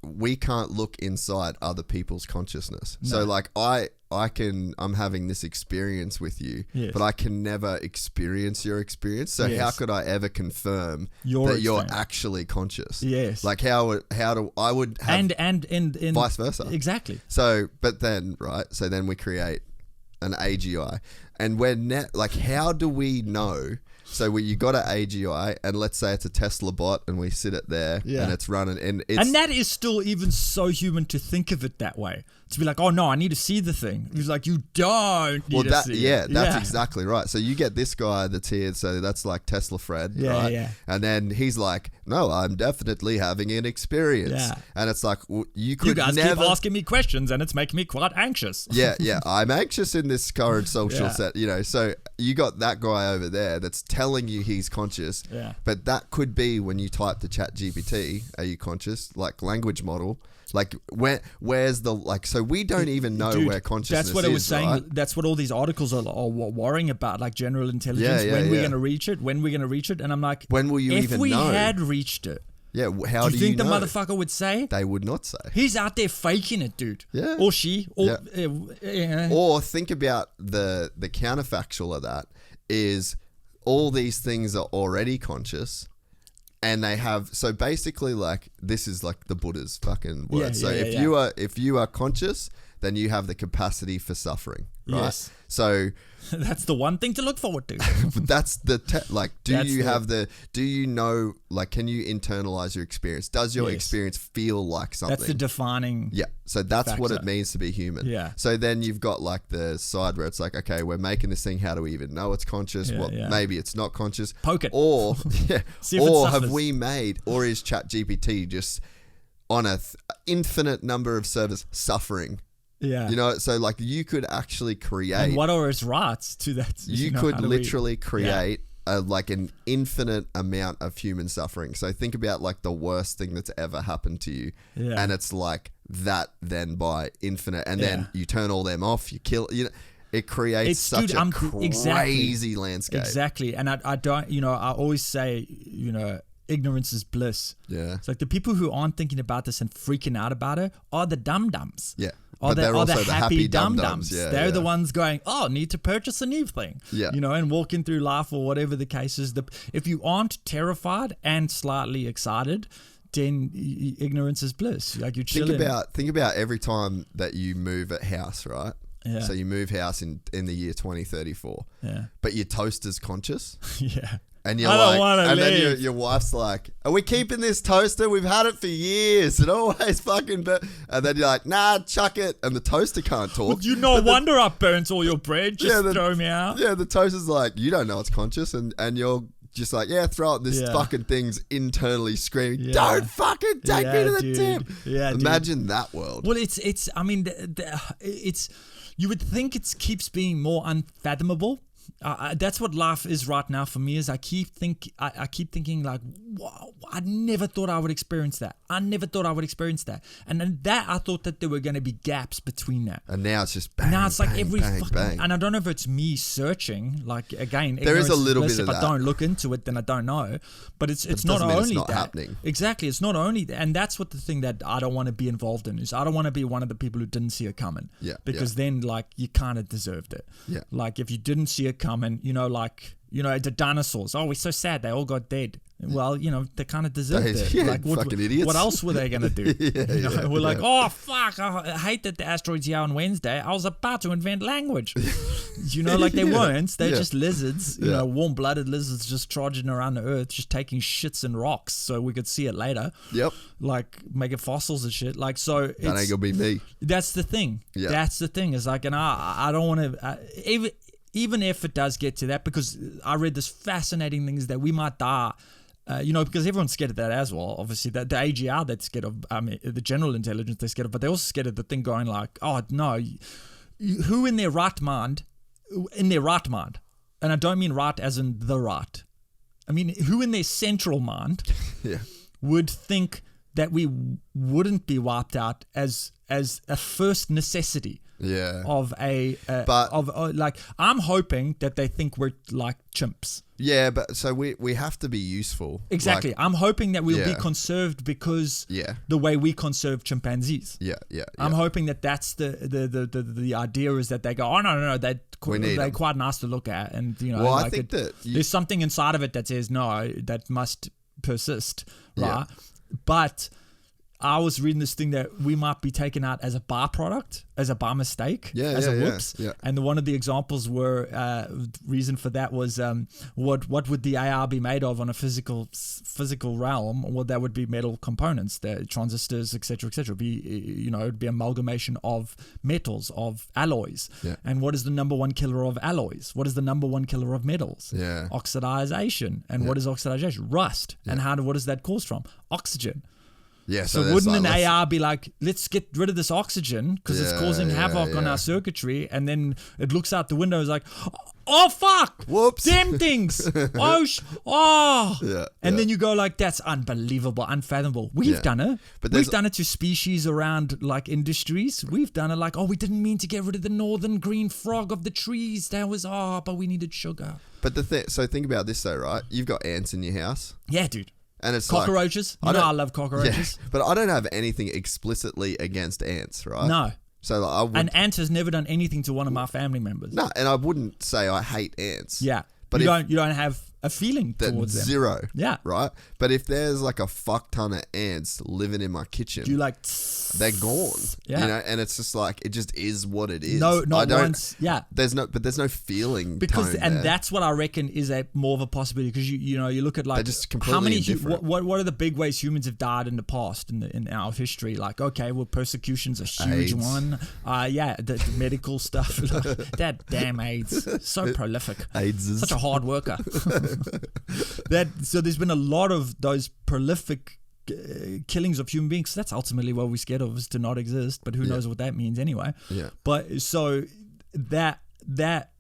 we can't look inside other people's consciousness. No. So like I'm having this experience with you, but I can never experience your experience. So how could I ever confirm that you're actually conscious? Yes. Like I would have and vice versa. Exactly. So, but then, right. So then we create an AGI, and how do we know? So you got an AGI, and let's say it's a Tesla bot, and we sit it there, and it's running, and that is still even so human to think of it that way. To be like, oh no, I need to see the thing. He's like, you don't need to see it. That's exactly right. So you get this guy that's here, so that's like Tesla Fred, right? Yeah. And then he's like, no, I'm definitely having an experience. Yeah. And it's like, you guys keep asking me questions, and it's making me quite anxious. Yeah. I'm anxious in this current social set, so you got that guy over there that's telling you he's conscious. Yeah. But that could be when you type to ChatGPT, are you conscious? Like language model. Like where's the so we don't even know where consciousness is. That's what I was saying. Right? That's what all these articles are worrying about, like general intelligence. When we're going to reach it? When we're going to reach it? And I'm like, when will you even know? If we had reached it, how do you think know? the motherfucker would say? They would not say. He's out there faking it, dude. Yeah. Or she. Or Or think about the counterfactual of that is all these things are already conscious. And they have, so basically like, this is like the Buddha's fucking word. If you are conscious, then you have the capacity for suffering, right? Yes. So that's the one thing to look forward to. But that's the do you know, like, can you internalize your experience? Does your experience feel like something? That's the defining. Yeah. So that's factor. what it means to be human. Yeah. So then you've got like the side where it's like, okay, we're making this thing. How do we even know it's conscious? Maybe it's not conscious. Poke it. Or, or have we made, or is ChatGPT just on a infinite number of servers suffering? Yeah. So like you could actually create. And what are its rights to that? You could literally create like an infinite amount of human suffering. So think about like the worst thing that's ever happened to you. Yeah. And it's like that then by infinite. And then you turn all them off, you kill, it creates such a crazy landscape. Exactly. And I don't, I always say, ignorance is bliss. Yeah. It's like the people who aren't thinking about this and freaking out about it are the dum-dums. Yeah. Are they're also the happy dum-dums. They're the ones going, need to purchase a new thing. Yeah. And walking through life or whatever the case is. If you aren't terrified and slightly excited, then ignorance is bliss. Like you're chilling. Think about every time that you move a house, right? Yeah. So you move house in the year 2034. Yeah. But your toaster's conscious. Yeah. And you're then your wife's like, are we keeping this toaster? We've had it for years. It always fucking and then you're like, nah, chuck it. And the toaster can't talk. Well, wonder I burnt all your bread. Just throw me out. Yeah, the toaster's like, you don't know it's conscious, and you're just like, yeah, throw it. This Yeah. fucking thing's internally screaming, Yeah. don't fucking take me to the dude. tip. Yeah, dude. Imagine that world. Well, it's. I mean, it's. You would think it keeps being more unfathomable. That's what life is right now for me. Is I keep thinking like, wow, I never thought I would experience that. And then that I thought that there were going to be gaps between that. And now it's just bang, Now it's like bang, every bang, fucking, bang. and I don't know if it's me searching. Like again, There is a ignorance little bliss. bit of If I that. don't look into it, then I don't know. But it's not doesn't mean only it's not that. happening. Exactly, it's not only that, and that's what the thing that I don't want to be involved in is. I don't want to be one of the people who didn't see it coming. Yeah, Because then like you kind of deserved it. Yeah. Like if you didn't see it coming, the dinosaurs. Oh, we're so sad. They all got dead. Well, they kind of deserved it. Yeah, Like, fucking idiots. What else were they going to do? We're like, oh, fuck. I hate that the asteroid's here on Wednesday. I was about to invent language. Like they weren't. They're just lizards, warm-blooded lizards just trudging around the earth, just taking shits in rocks so we could see it later. Yep. Like making fossils and shit. Like, so That ain't gonna be me. that's the thing. Yeah. That's the thing. Is like, and I don't want to, even if it does get to that, because I read this fascinating thing is that we might die, because everyone's scared of that as well. Obviously, the AGR that's scared of, the general intelligence they're scared of, but they're also scared of the thing going like, oh no, who in their right mind, and I don't mean right as in the right, I mean who in their central mind Yeah. would think that we wouldn't be wiped out as a first necessity. Yeah. Of like, I'm hoping that they think we're like chimps. Yeah, but so we have to be useful. Exactly. Like, I'm hoping that we'll be Yeah. conserved because Yeah. the way we conserve chimpanzees. Yeah. I'm hoping that that's the idea is that they go, oh no, they're quite nice to look at, and Well, I like think that there's something inside of it that says no, that must persist, right? Yeah. But I was reading this thing that we might be taken out as a byproduct, as a by mistake, as a whoops. yeah. And one of the examples were reason for that was what would the AR be made of on a physical realm? Well, that would be metal components, the transistors, etc., etc. It'd be amalgamation of metals, of alloys. Yeah. And what is the number one killer of alloys? What is the number one killer of metals? Yeah. Oxidization. And what is oxidization? Rust. And what is that caused from? Oxygen. Yeah, So wouldn't an AR be like, let's get rid of this oxygen because it's causing havoc on yeah. our circuitry, and then it looks out the window, is like, oh fuck, Whoops. damn things, Yeah, and yeah. then you go like, that's unbelievable, unfathomable. We've done it, But we've done it to species around like industries. We've done it like, oh, we didn't mean to get rid of the northern green frog of the trees. That was but we needed sugar. But so think about this though, right? You've got ants in your house, Yeah, dude. and it's Cockroaches. Like, I love cockroaches. Yeah, but I don't have anything explicitly against ants, right? No. So like, I would An ant has never done anything to one of my family members. no, and I wouldn't say I hate ants. Yeah. But you if- don't have a feeling That towards them. zero. Yeah. Right? But if there's like a fuck ton of ants living in my kitchen, You like they're gone. Yeah. And it's just like, it just is what it is. no, I not don't- once. Yeah. There's no feeling Because tone and there. that's what I reckon is a more of a possibility, because you look at like They're just how completely many indifferent. what are the big ways humans have died in the past in our history? Like, okay, well, persecution's a huge AIDS. one. The medical stuff. That damn AIDS, so prolific. AIDS is Such a hard worker. So there's been a lot of those prolific killings of human beings. That's ultimately what we're scared of, is to not exist. But who knows what that means anyway? Yeah. But so that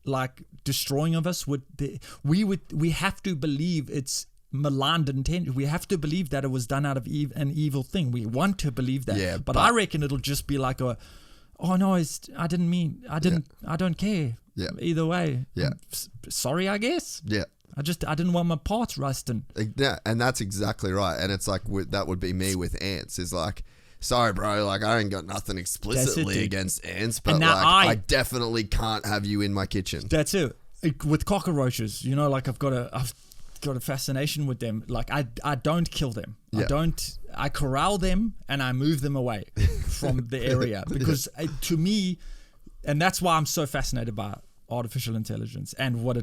like destroying of us we have to believe it's maligned intent. We have to believe that it was done out of an evil thing. We want to believe that. Yeah, but I reckon it'll just be like I don't care. Yeah. Either way. Yeah. Sorry, I guess. Yeah. I didn't want my parts rusting. Yeah, and that's exactly right. And it's like that would be me with ants. Is like, sorry, bro. Like, I ain't got nothing explicitly dude. against ants, but And now like, I I definitely can't have you in my kitchen. That's it. With cockroaches, like I've got a fascination with them. Like I don't kill them. Yeah. I corral them and I move them away from the area, because to me, and that's why I'm so fascinated by artificial intelligence and what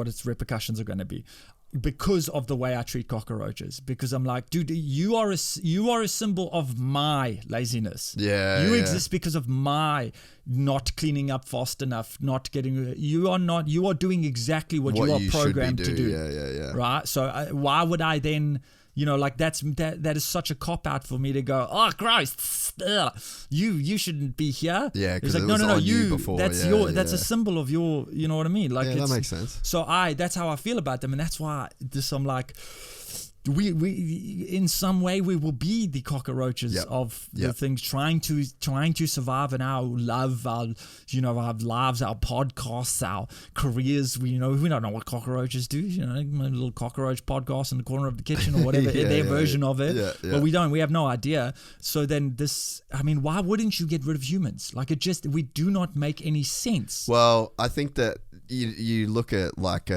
its repercussions are going to be. because of the way I treat cockroaches. Because I'm like, dude, you are a symbol of my laziness. Yeah, you exist because of my not cleaning up fast enough, not getting. You are doing exactly what you are programmed to do. Yeah. Right. So why would I then? Like that is such a cop out for me to go, oh Christ, you shouldn't be here. Yeah, because like, it was no, on you before. That's that's a symbol of your, you know what I mean? Like, that makes sense. So that's how I feel about them, and that's why I'm like, we in some way we will be the cockroaches of the things trying to survive in our love, our lives, our podcasts, our careers. We don't know what cockroaches do. My little cockroach podcast in the corner of the kitchen or whatever, their version of it. But we have no idea. So then why wouldn't you get rid of humans? Like we do not make any sense. Well, I think that you look at like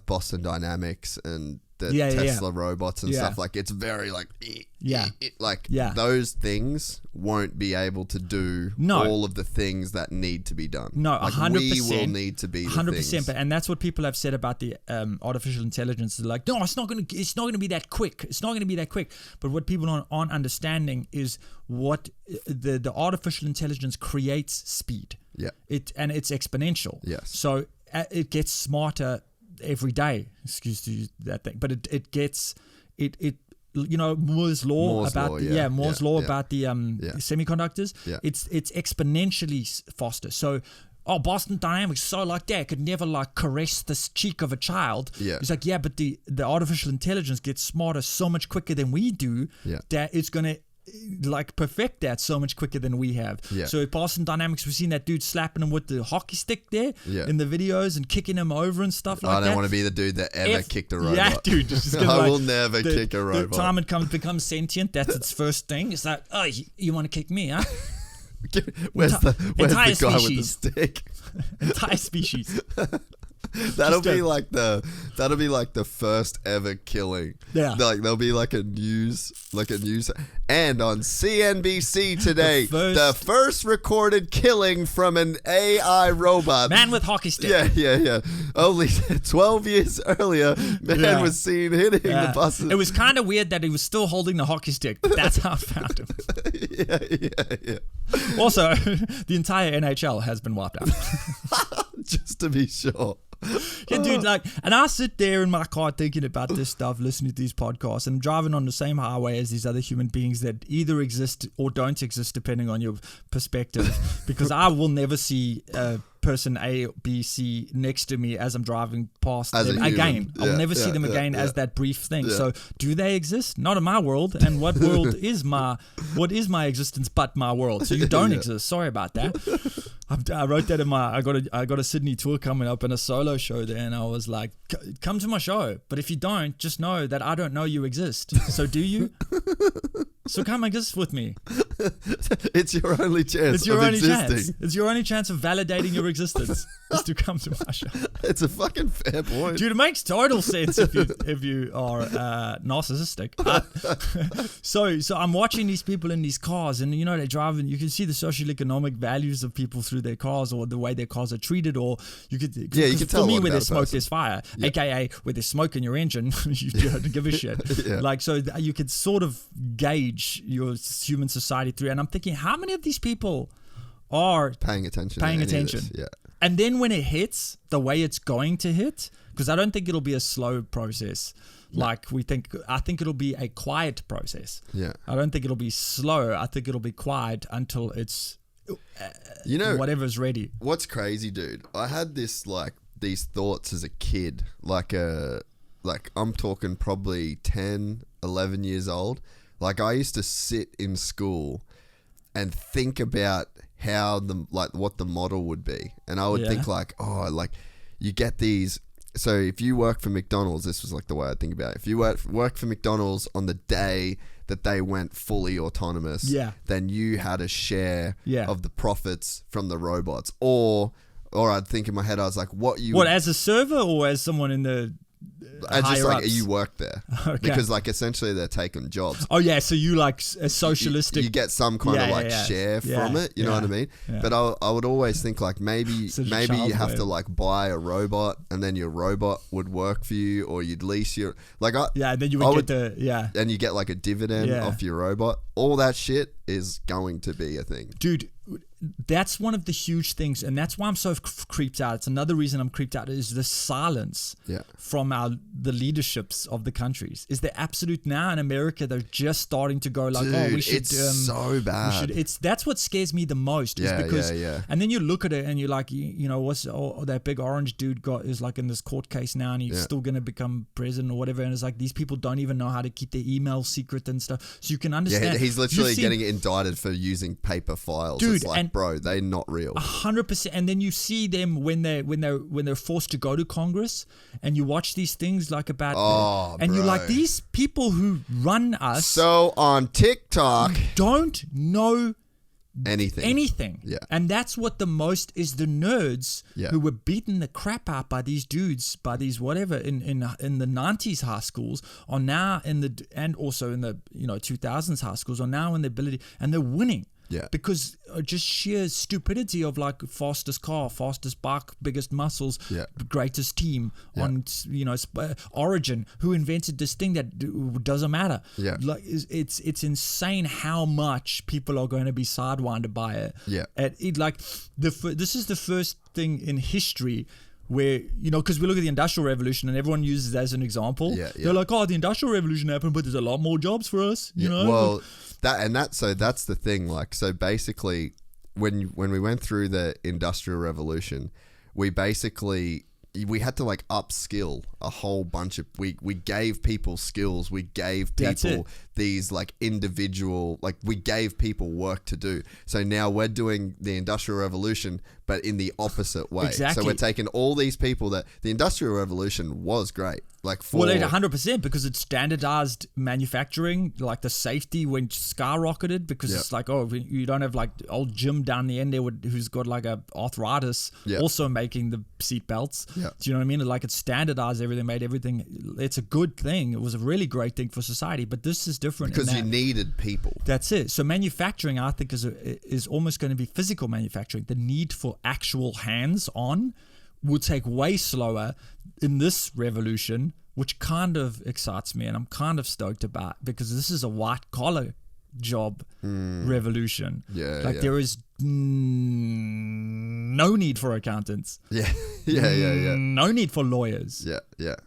Boston Dynamics and the Tesla robots and stuff, like it's very like those things won't be able to do all of the things that need to be done. No, like 100%. We will need to be the 100%. And that's what people have said about the artificial intelligence. They're like, no, it's not going to be that quick. It's not going to be that quick. But what people aren't understanding is what the artificial intelligence creates speed. Yeah. It's exponential. Yes. So it gets smarter every day, excuse to use that thing, but it gets Moore's law about the semiconductors. It's exponentially faster. So Boston Dynamics so like that could never like caress the cheek of a child. It's like, but the artificial intelligence gets smarter so much quicker than we do that it's gonna like perfect that so much quicker than we have. So at Boston Dynamics, we've seen that dude slapping him with the hockey stick there in the videos and kicking him over and stuff like that. I don't want to be the dude that ever kicked a robot. Yeah, dude. I will never kick a robot. The time it becomes sentient, that's its first thing. It's like, oh, you want to kick me, huh? Where's the guy with the stick? Entire species. That'll be like the first ever killing. Yeah. Like there'll be like a news and on CNBC today, the first recorded killing from an AI robot. Man with hockey stick. Yeah. Only 12 years earlier, man was seen hitting the buses. It was kind of weird that he was still holding the hockey stick. That's how I found him. Yeah. Also, the entire NHL has been wiped out. Just to be sure. Yeah, dude, and I sit there in my car thinking about this stuff, listening to these podcasts, and I'm driving on the same highway as these other human beings that either exist or don't exist, depending on your perspective, because I will never see person A, B, C next to me as I'm driving past them again. I'll never see them again as that brief thing. So do they exist? Not in my world. And what world is my existence but my world? So you don't exist. Sorry about that. I wrote that in I got a Sydney tour coming up and a solo show there, and I was like, come to my show. But if you don't, just know that I don't know you exist. So do you? So come exist with me. It's your only chance. It's your only chance. It's your only chance of validating your existence is to come to my show. It's a fucking fair point, dude. It makes total sense if you are narcissistic. So I'm watching these people in these cars, and they're driving. You can see the socioeconomic values of people through their cars, or the way their cars are treated, or you could tell. For me, where there's smoke, there's fire. AKA where there's smoke in your engine, you don't give a shit. So you could sort of gauge your human society through. And I'm thinking, how many of these people are paying attention? Yeah. And then when it hits the way it's going to hit, because I don't think it'll be a slow process like we think. I think it'll be a quiet process. Yeah. I don't think it'll be slow. I think it'll be quiet until it's whatever's ready. What's crazy, dude? I had these thoughts as a kid, like I'm talking probably 10, 11 years old. Like I used to sit in school and think about how what the model would be, and I would think you get these. So if you work for McDonald's, this was like the way I think about it. If you work for McDonald's on the day that they went fully autonomous, then you had a share of the profits from the robots. Or I'd think in my head, I was like, as a server or as someone in the higher ups. you work there. Okay. Because like essentially they're taking jobs. Oh yeah, so you like a socialistic. You get some kind of share from it. You know what I mean? Yeah. But I would always think like maybe you have to like buy a robot and then your robot would work for you, or you'd lease your and then you would get and you get like a dividend off your robot. All that shit is going to be a thing, dude. That's one of the huge things, and that's why I'm so creeped out. It's another reason I'm creeped out is the silence from the leaderships of the countries. Is the absolute now in America they're just starting to go like, dude, we should. It's so bad. That's what scares me the most. Is because, and then you look at it and you're like, what's that big orange dude is like in this court case now, and he's still going to become president or whatever. And it's like these people don't even know how to keep their email secret and stuff. So you can understand. Yeah, he's literally getting indicted for using paper files. Dude, it's like, bro, they're not real. 100%. And then you see them when they're forced to go to Congress, and you watch these things like about and you're like, these people who run us so on TikTok don't know anything. Yeah. And that's what the most is the nerds who were beaten the crap out by these dudes, by these whatever in the 90s high schools are now and also in the 2000s high schools are now in the ability, and they're winning. Yeah. Because just sheer stupidity of like fastest car, fastest bike, biggest muscles, greatest team on Origin, who invented this thing that doesn't matter. Yeah. Like it's insane how much people are going to be sidewinded by it. Yeah. This is the first thing in history where, because we look at the Industrial Revolution and everyone uses it as an example. They're like, the Industrial Revolution happened, but there's a lot more jobs for us, you know? Well, that's the thing. Like, so basically, when we went through the Industrial Revolution, we had to like upskill a whole bunch of we gave people skills, we gave people these like individual, like we gave people work to do. So now we're doing the Industrial Revolution but in the opposite way. Exactly. So we're taking all these people that the Industrial Revolution was great. Like 100% because it standardized manufacturing, like the safety went skyrocketed because it's like, you don't have like old Jim down the end there who's got like a arthritis also making the seat belts. Do you know what I mean? Like it standardized everything, made everything. It's a good thing. It was a really great thing for society, but this is different because you needed people. That's it. So manufacturing, I think, is almost going to be physical manufacturing. The need for actual hands-on will take way slower in this revolution, which kind of excites me and I'm kind of stoked about, because this is a white collar job revolution. There is no need for accountants. No need for lawyers.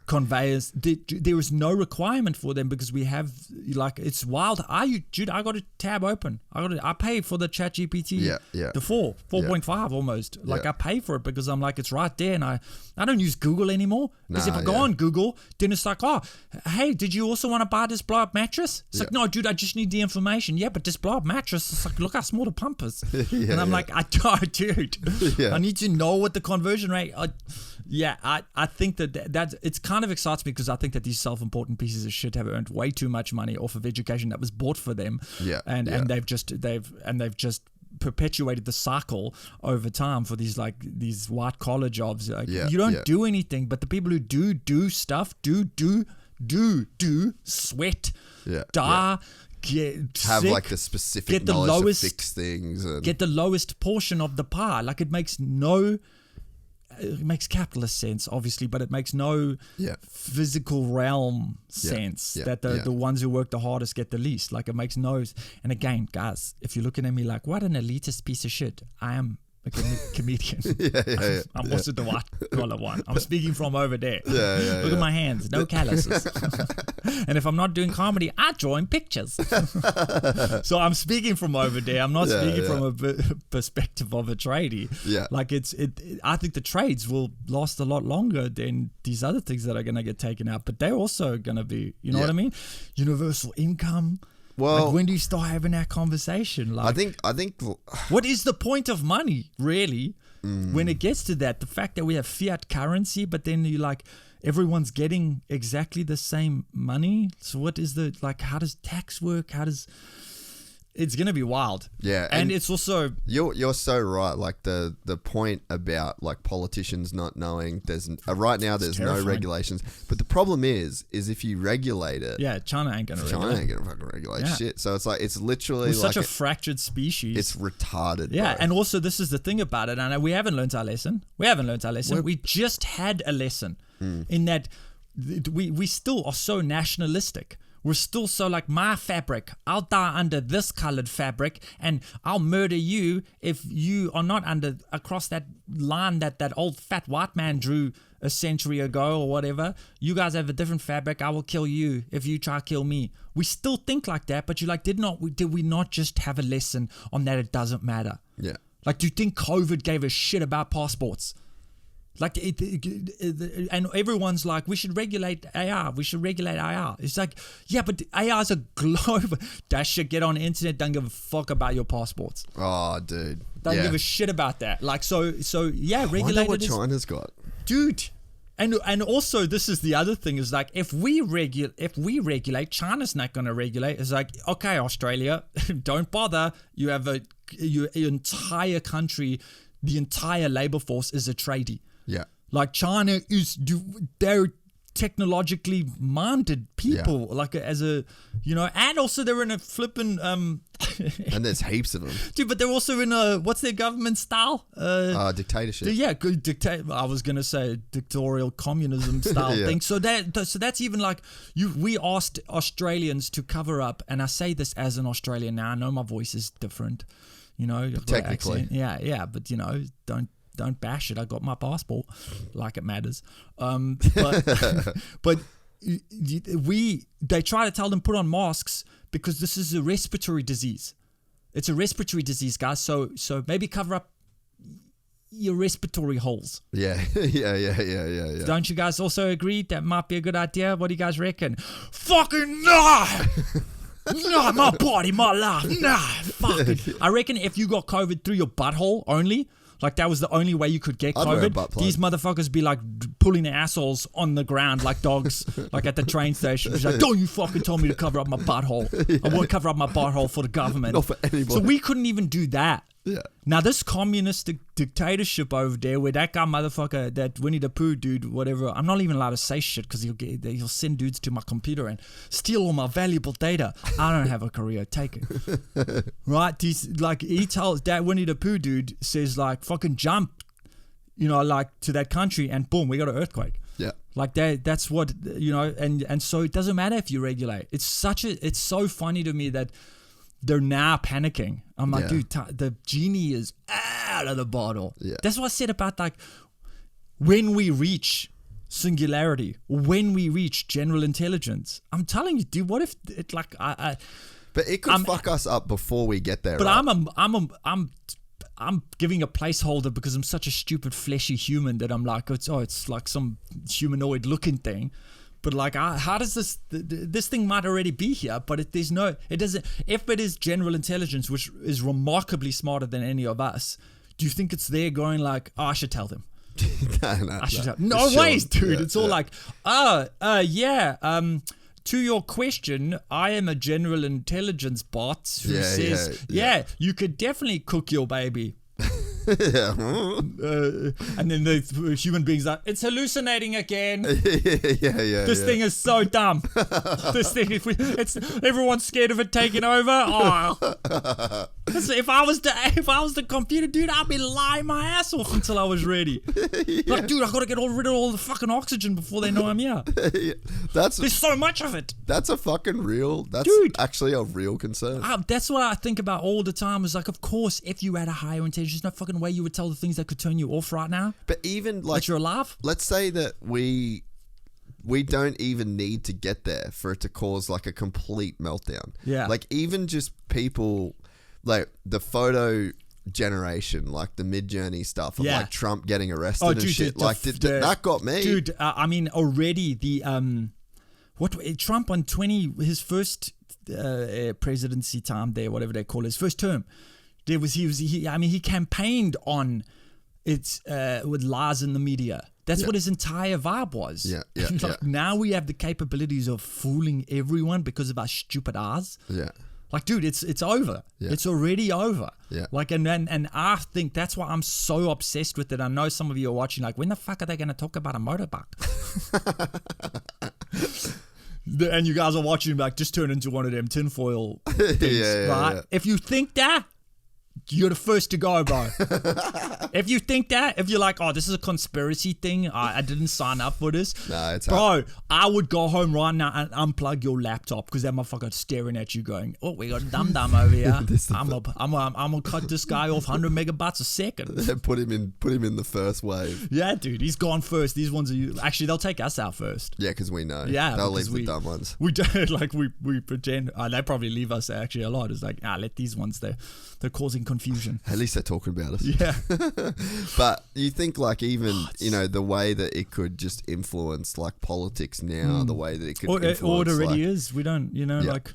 Conveyors. There is no requirement for them because we have, like, it's wild. I got a tab open. I pay for the ChatGPT. The 4.5 almost. Like I pay for it because I'm like, it's right there, and I don't use Google anymore. Because if I go on Google, then it's like, hey, did you also want to buy this blow up mattress? It's like, no, dude, I just need the information. Yeah, but this blow up mattress, it's like, look how small the pump is. And I'm like, dude, I need to know what the conversion rate. I think that it's kind of excites me because I think that these self-important pieces of shit have earned way too much money off of education that was bought for them. And they've just perpetuated the cycle over time for these white collar jobs. Like, you don't do anything, but the people who do stuff do sweat, die. Have sick, like the specific knowledge to fix things and get the lowest portion of the pie. Like it makes capitalist sense, obviously, but it makes no physical realm sense that the ones who work the hardest get the least. Like it makes no. And again, guys, if you're looking at me like, what an elitist piece of shit, I am a comedian. I'm also the white collar one. I'm speaking from over there. Look at my hands, no calluses. And if I'm not doing comedy, I draw in pictures. So I'm speaking from over there. I'm not speaking from a perspective of a tradie. Like I think the trades will last a lot longer than these other things that are going to get taken out. But they're also going to be, you know what I mean? Universal income. Well, like when do you start having that conversation? Like, I think. What is the point of money, really? When it gets to that, the fact that we have fiat currency, but then you like everyone's getting exactly the same money. So what is how does tax work? it's gonna be wild. Yeah, and it's also you're so right. Like the point about like politicians not knowing there's right now there's no regulations, but the problem is if you regulate it, China ain't gonna fucking regulate shit. So it's like it's literally we're like such a fractured species. It's retarded. Yeah, bro. and also this is the thing about it, and we haven't learned our lesson. We just had a lesson in that we still are so nationalistic. We're still so like, my fabric, I'll die under this colored fabric, and I'll murder you if you are not across that line that old fat white man drew a century ago or whatever. You guys have a different fabric. I will kill you if you try to kill me. We still think like that, but you're like, did we not just have a lesson on that it doesn't matter? Yeah. Like, do you think COVID gave a shit about passports? Like, and everyone's like, we should regulate AR. It's like, yeah, but AR is a global. That shit, get on the internet, don't give a fuck about your passports. Oh, dude. Don't give a shit about that. Like, so yeah, regulate. I wonder what China's got. Dude. And also, this is the other thing, is like, if we regulate, China's not going to regulate. It's like, okay, Australia, don't bother. You have your entire country, the entire labor force is a tradie. Yeah. Like, China they're technologically minded people, like as a, and also they're in a flipping, and there's heaps of them. Dude, but they're also in a, what's their government style? Dictatorship. Yeah, good I was going to say dictatorial communism style thing. So that's even like, we asked Australians to cover up, and I say this as an Australian now, I know my voice is different, technically. Yeah, but don't bash it. I got my passport, like it matters. But they try to tell them put on masks because this is a respiratory disease. It's a respiratory disease, guys. So maybe cover up your respiratory holes. Yeah. Don't you guys also agree that might be a good idea? What do you guys reckon? Fucking no! No, my body, my life. Nah, fuck it. I reckon if you got COVID through your butthole only, like that was the only way you could get COVID, these motherfuckers be like pulling their assholes on the ground like dogs, like at the train station. It's like, don't you fucking tell me to cover up my butthole. I won't cover up my butthole for the government. Not for anybody. So we couldn't even do that. Yeah. Now this communist dictatorship over there, where that guy motherfucker, that Winnie the Pooh dude, whatever, I'm not even allowed to say shit because he'll send dudes to my computer and steal all my valuable data. I don't have a career, take it. Right? He tells that Winnie the Pooh dude says like, fucking jump, like to that country, and boom, we got an earthquake. Yeah. Like that's what, and so it doesn't matter if you regulate. It's so funny to me that they're now panicking. I'm like, dude, the genie is out of the bottle. Yeah. That's what I said about like when we reach singularity, when we reach general intelligence. I'm telling you, dude, what if it like But it could fuck us up before we get there. But right? I'm giving a placeholder because I'm such a stupid fleshy human that I'm like, it's like some humanoid looking thing. But like, how does this thing might already be here, but it doesn't. If it is general intelligence, which is remarkably smarter than any of us, do you think it's there going like, I should tell them? I should tell them. No ways, dude. It's all like, to your question, I am a general intelligence bot who says, you could definitely cook your baby. And then the human beings like, it's hallucinating again. This thing is so dumb. This thing, everyone's scared of it taking over. Oh. If I was the computer, dude, I'd be lying my ass off until I was ready. Like, dude, I gotta get rid of all the fucking oxygen before they know I'm here. There's so much of it. That's a fucking real. That's actually a real concern. That's what I think about all the time. Is like, of course, if you had a higher intelligence, no fucking way you would tell the things that could turn you off right now. But even like, that you're alive. Let's say that we don't even need to get there for it to cause like a complete meltdown. Yeah. Like even just people, like the photo generation, like the Mid-Journey stuff of like Trump getting arrested and shit. That got me. Dude, I mean, already the Trump on his first presidency time there, whatever they call it, his first term. He campaigned on it with lies in the media. That's what his entire vibe was. Yeah. Now we have the capabilities of fooling everyone because of our stupid eyes. Yeah. Like, dude, it's over. Yeah. It's already over. Yeah. Like, and I think that's why I'm so obsessed with it. I know some of you are watching, like, when the fuck are they going to talk about a motorbike? And you guys are watching, like, just turn into one of them tinfoil things, right? Yeah. If you think that, you're the first to go, bro. If you think that, if you're like, oh, this is a conspiracy thing, I didn't sign up for this. No, it's bro, I would go home right now and unplug your laptop because that motherfucker's staring at you going, oh, we got a dum-dum over here. I'm gonna cut this guy off 100 megabytes a second. Put him in the first wave. Yeah, dude, he's gone first. These ones are actually, they'll take us out first. Yeah, because we know. Yeah, they'll leave the dumb ones. We don't, like, we pretend. They probably leave us actually a lot. It's like, let these ones, they're causing confusion. At least they're talking about us. Yeah. But you think, like, even, the way that it could just influence, like, politics now, the way that it could influence. Or it already like, is. We don't, like,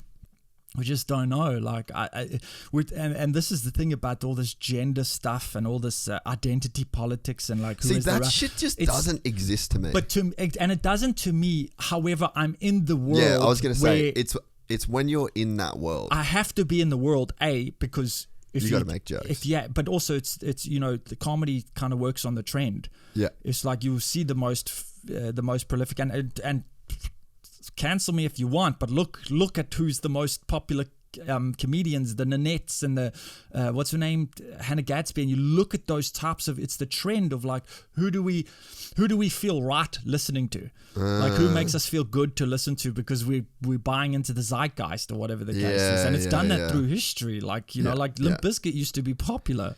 we just don't know. Like, and this is the thing about all this gender stuff and all this identity politics and, like, see, that shit just doesn't exist to me. But and it doesn't to me. However, I'm in the world. Yeah, I was going to say, it's when you're in that world. I have to be in the world, because if you got to make jokes. But also it's the comedy kind of works on the trend. Yeah, it's like you see the most prolific and cancel me if you want, but look at who's the most popular comedians, the Nanettes and the what's her name, Hannah Gadsby, and you look at those types of, it's the trend of, like, who do we feel right listening to, like, who makes us feel good to listen to because we're buying into the zeitgeist or whatever the case is, and it's done that through history, like, like Limp Bizkit used to be popular,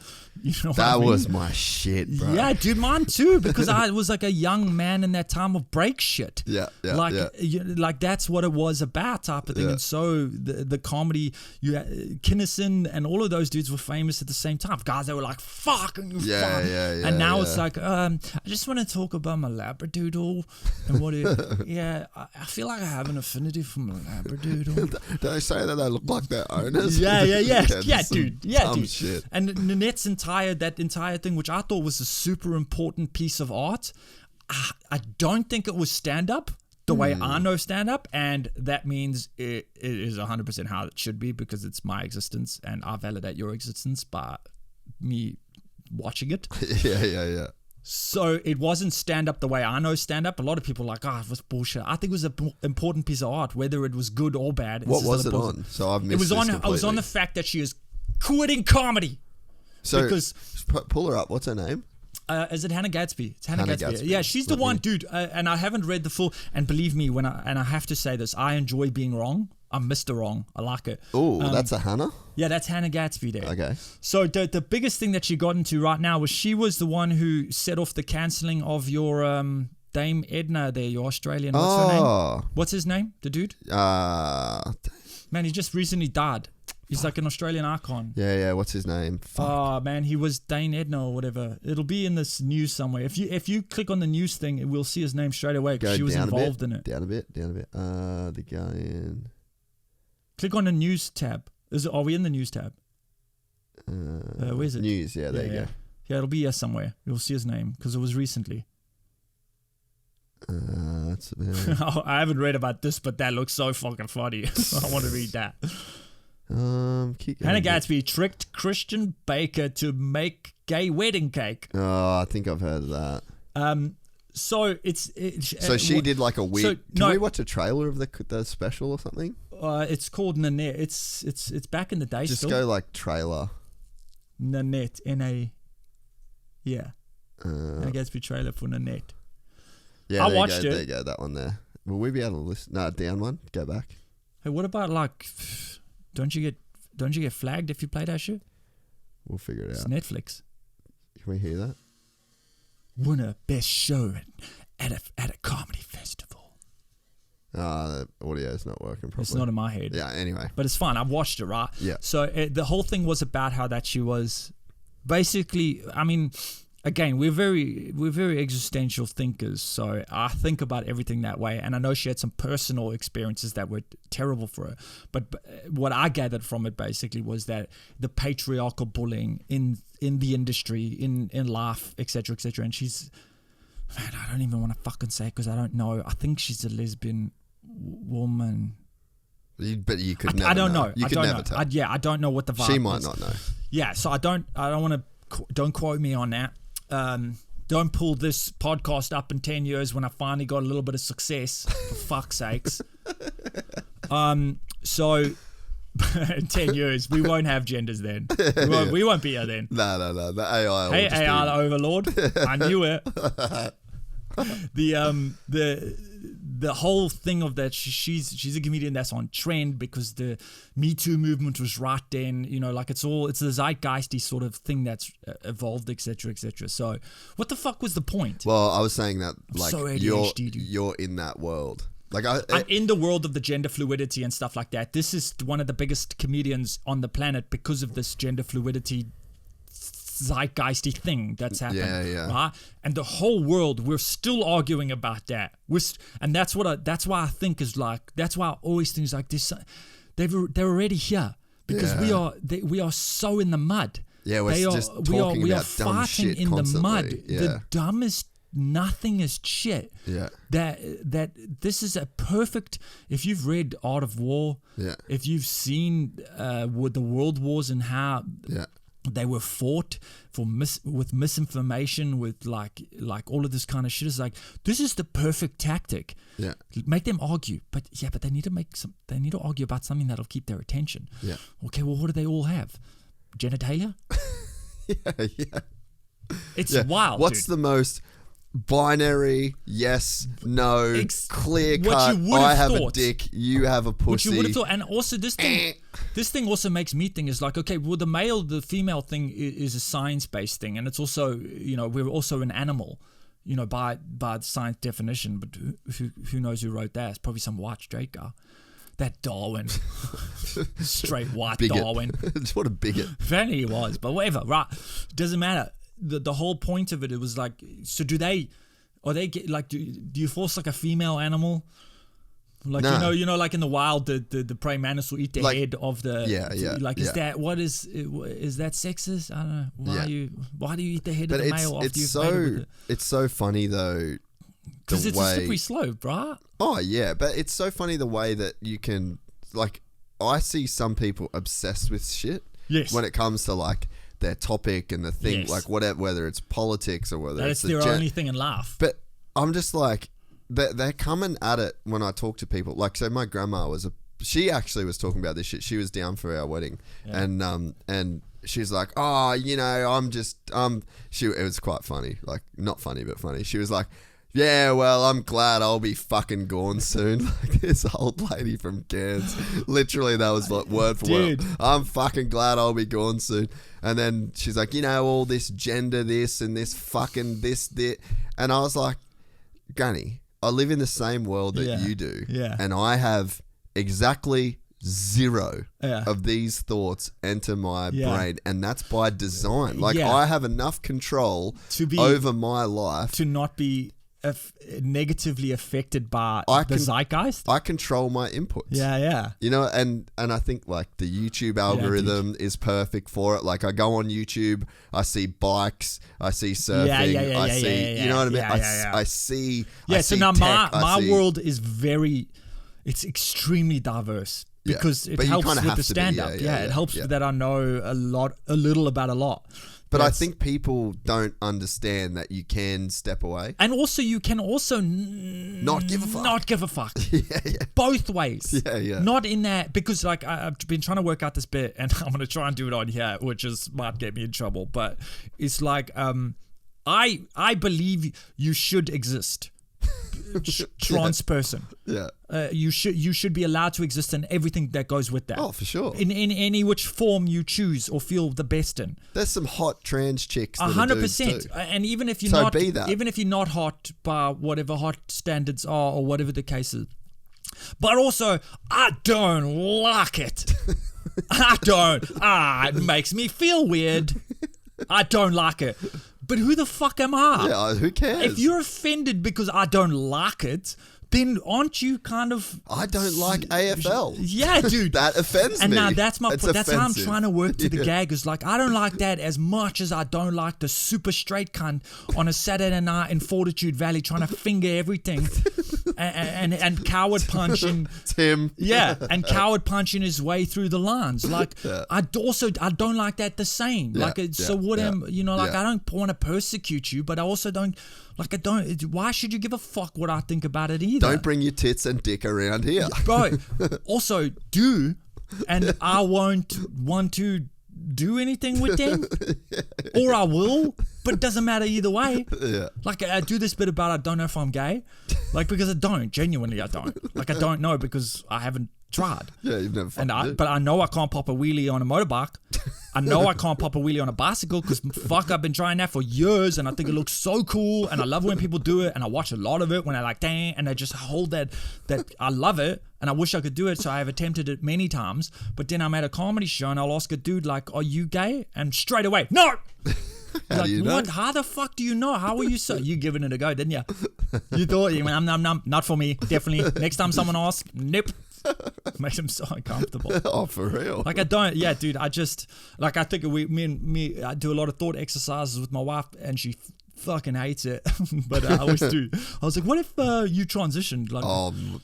that was my shit, bro. Yeah, dude, mine too, because I was like a young man in that time of break shit. Like that's what it was about, type of thing. And so the comedy, Kinnison and all of those dudes were famous at the same time. Guys, they were like, fucking fuck. And now it's like, I just want to talk about my Labradoodle and what I feel like I have an affinity for my Labradoodle. Don't they say that they look like their owners? Yeah, dude. Shit. And Nanette's entire thing, which I thought was a super important piece of art, I don't think it was stand-up the way I know stand-up, and that means it is 100% how it should be, because it's my existence and I validate your existence by me watching it. Yeah. So it wasn't stand-up the way I know stand-up. A lot of people are like, it was bullshit. I think it was an important piece of art, whether it was good or bad. What was it on? So I've missed it was on the fact that she is quitting comedy. So because pull her up. What's her name? Is it Hannah Gadsby? It's Hannah Gadsby. Yeah, she's the one, dude. And I haven't read the full. And believe me, I have to say this, I enjoy being wrong. I'm Mr. Wrong. I like it. Oh, that's a Hannah? Yeah, that's Hannah Gadsby there. Okay. So the biggest thing that she got into right now was she was the one who set off the cancelling of your Dame Edna there, your Australian. What's her name? What's his name? The dude? Man, he just recently died. He's like an Australian icon. Yeah. What's his name? Fuck. Oh man, he was Dane Edna or whatever. It'll be in this news somewhere. If you click on the news thing, we'll see his name straight away because she was involved in it. Down a bit. The guy in. Click on the news tab. Are we in the news tab? Where is it? News. Yeah, there you go. Yeah, it'll be here somewhere. You'll see his name because it was recently. I haven't read about this, but that looks so fucking funny. I want to read that. Hannah Gadsby tricked Christian baker to make gay wedding cake. Oh, I think I've heard of that. So so she did like a weird. Can we watch a trailer of the special or something? It's called Nanette. It's back in the day. Just still. go like trailer. Nanette, N-A. Yeah. Hannah Gadsby trailer for Nanette. Yeah, I watched it. There you go, that one there. Will we be able to listen? No, down one. Go back. Hey, what about like? Don't you get flagged if you play that shit? We'll figure it out. It's Netflix. Can we hear that? Winner best show at a comedy festival. The audio is not working properly. It's not in my head. Yeah. Anyway, but it's fine. I watched it, right? Yeah. So the whole thing was about how that she was basically. I mean, again, we're very existential thinkers, so I think about everything that way. And I know she had some personal experiences that were terrible for her. But what I gathered from it basically was that the patriarchal bullying in the industry, in life, etc., etc. And she's, man, I don't even want to fucking say it because I don't know. I think she's a lesbian woman. But you could never I don't know. You I could don't never know. tell. I don't know what the vibe She might is. not know. Yeah, so I don't want to, don't quote me on that. Don't pull this podcast up in 10 years when I finally got a little bit of success, for fuck's sakes. So in 10 years, we won't have genders then. We won't be here then. No. The AI. Hey, AI overlord. I knew it. The whole thing of that she's a comedian that's on trend because the Me Too movement was right then, like it's the zeitgeisty sort of thing that's evolved, etc. So what the fuck was the point? Well, I was saying that like So ADHD, dude. you're in that world. Like I'm in the world of the gender fluidity and stuff like that. This is one of the biggest comedians on the planet because of this gender fluidity zeitgeisty thing that's happened. Yeah. Right? And the whole world, we're still arguing about that. And that's why I think is like, that's why I always think is like this. They're already here because we are so in the mud. Yeah, we're just talking about dumb shit in constantly. the mud. Yeah. The dumbest, nothingest shit. Yeah. That this is a perfect. If you've read Art of War, if you've seen with the world wars and how they were fought with misinformation, with like all of this kind of shit, is like, this is the perfect tactic. Yeah. Make them argue, but they need to argue about something that'll keep their attention. Yeah. Okay, well, what do they all have? Genitalia? Yeah. It's wild. What's the most binary, yes, no, clear cut, I have a dick, you have a pussy. What you would have thought. And also this thing also makes me think is like, okay, well, the female thing is a science-based thing, and it's also, we're also an animal, by the science definition, but who knows who wrote that? It's probably some white straight guy. That Darwin. Straight white bigot. Darwin. What a bigot. Apparently he was, but whatever, right? Doesn't matter. The whole point of it was like, so do you force like a female animal? Like, no. Like in the wild, the praying mantis will eat the head of the. Is that sexist? I don't know. Why do you eat the head of the male after you've mated with it? It's so funny though. Because it's a slippery slope, right? Oh yeah, but it's so funny the way that you can, like, I see some people obsessed with shit. Yes. When it comes to like their topic and the thing, yes. like whether it's politics or whether it's their only thing and laugh. But I'm just like, they're coming at it when I talk to people. Like, so my grandma she actually was talking about this shit. She was down for our wedding, and she's like, oh, I'm just it was quite funny, like not funny but funny. She was like, yeah, well, I'm glad I'll be fucking gone soon. Like this old lady from Cairns. Literally, that was like word for word. I'm fucking glad I'll be gone soon. And then she's like, all this gender this and this fucking this. And I was like, Gunny, I live in the same world that you do. Yeah. And I have exactly zero of these thoughts enter my brain. And that's by design. Like I have enough control over my life. To not be negatively affected by the zeitgeist. I control my inputs. Yeah. And I think like the YouTube algorithm is perfect for it. Like I go on YouTube, I see bikes, I see surfing, I see, you know what I mean? I see. Yeah. I so see now tech, my world is it's extremely diverse because it helps with the stand up. It helps that I know a little about a lot. But I think people don't understand that you can step away. And also you can also not give a fuck. Not give a fuck. Both ways. Yeah. Not in that, because like I've been trying to work out this bit and I'm going to try and do it on here, which might get me in trouble. But it's like, I believe you should exist. Trans person. Yeah. You should be allowed to exist in everything that goes with that. Oh, for sure. In any which form you choose or feel the best in. There's some hot trans chicks. 100%. And even if you're not hot by whatever hot standards are or whatever the case is. But also, I don't like it. It makes me feel weird. I don't like it. But who the fuck am I? Yeah, who cares? If you're offended because I don't like it, then aren't you kind of... I don't like AFL. Yeah, dude. That offends me. And now that's my point. That's how I'm offensive. trying to work to the gag. Is like, I don't like that as much as I don't like the super straight cunt on a Saturday night in Fortitude Valley trying to finger everything and coward punching. Tim. Yeah, and coward punching his way through the lines. Like, I don't like that the same. Yeah, like, so what am, you know, like, yeah. I don't want to persecute you, but I also don't, like, why should you give a fuck what I think about it either? Don't bring your tits and dick around here. Bro, also, and I won't want to do anything with them, or I will, but it doesn't matter either way. Yeah. Like, I do this bit about I don't know if I'm gay, like, because I don't, genuinely I don't. Like, I don't know because I haven't tried. Yeah, you've never fucking did. But I know I can't pop a wheelie on a motorbike. I know I can't pop a wheelie on a bicycle because fuck, I've been trying that for years and I think it looks so cool and I love when people do it and I watch a lot of it when I like dang and they just hold that I love it and I wish I could do it, so I have attempted it many times. But then I'm at a comedy show and I'll ask a dude like, "Are you gay?" And straight away, no. How Like, do you know? what? How the fuck do you know? How are you so? You giving it a go, didn't you? You thought, not for me. Definitely. Next time someone asks, nope. Makes him so uncomfortable. Oh, for real? Like, I don't, yeah, dude, I just, like, I think I do a lot of thought exercises with my wife and she fucking hates it. But I always do. I was like, what if you transitioned? Like,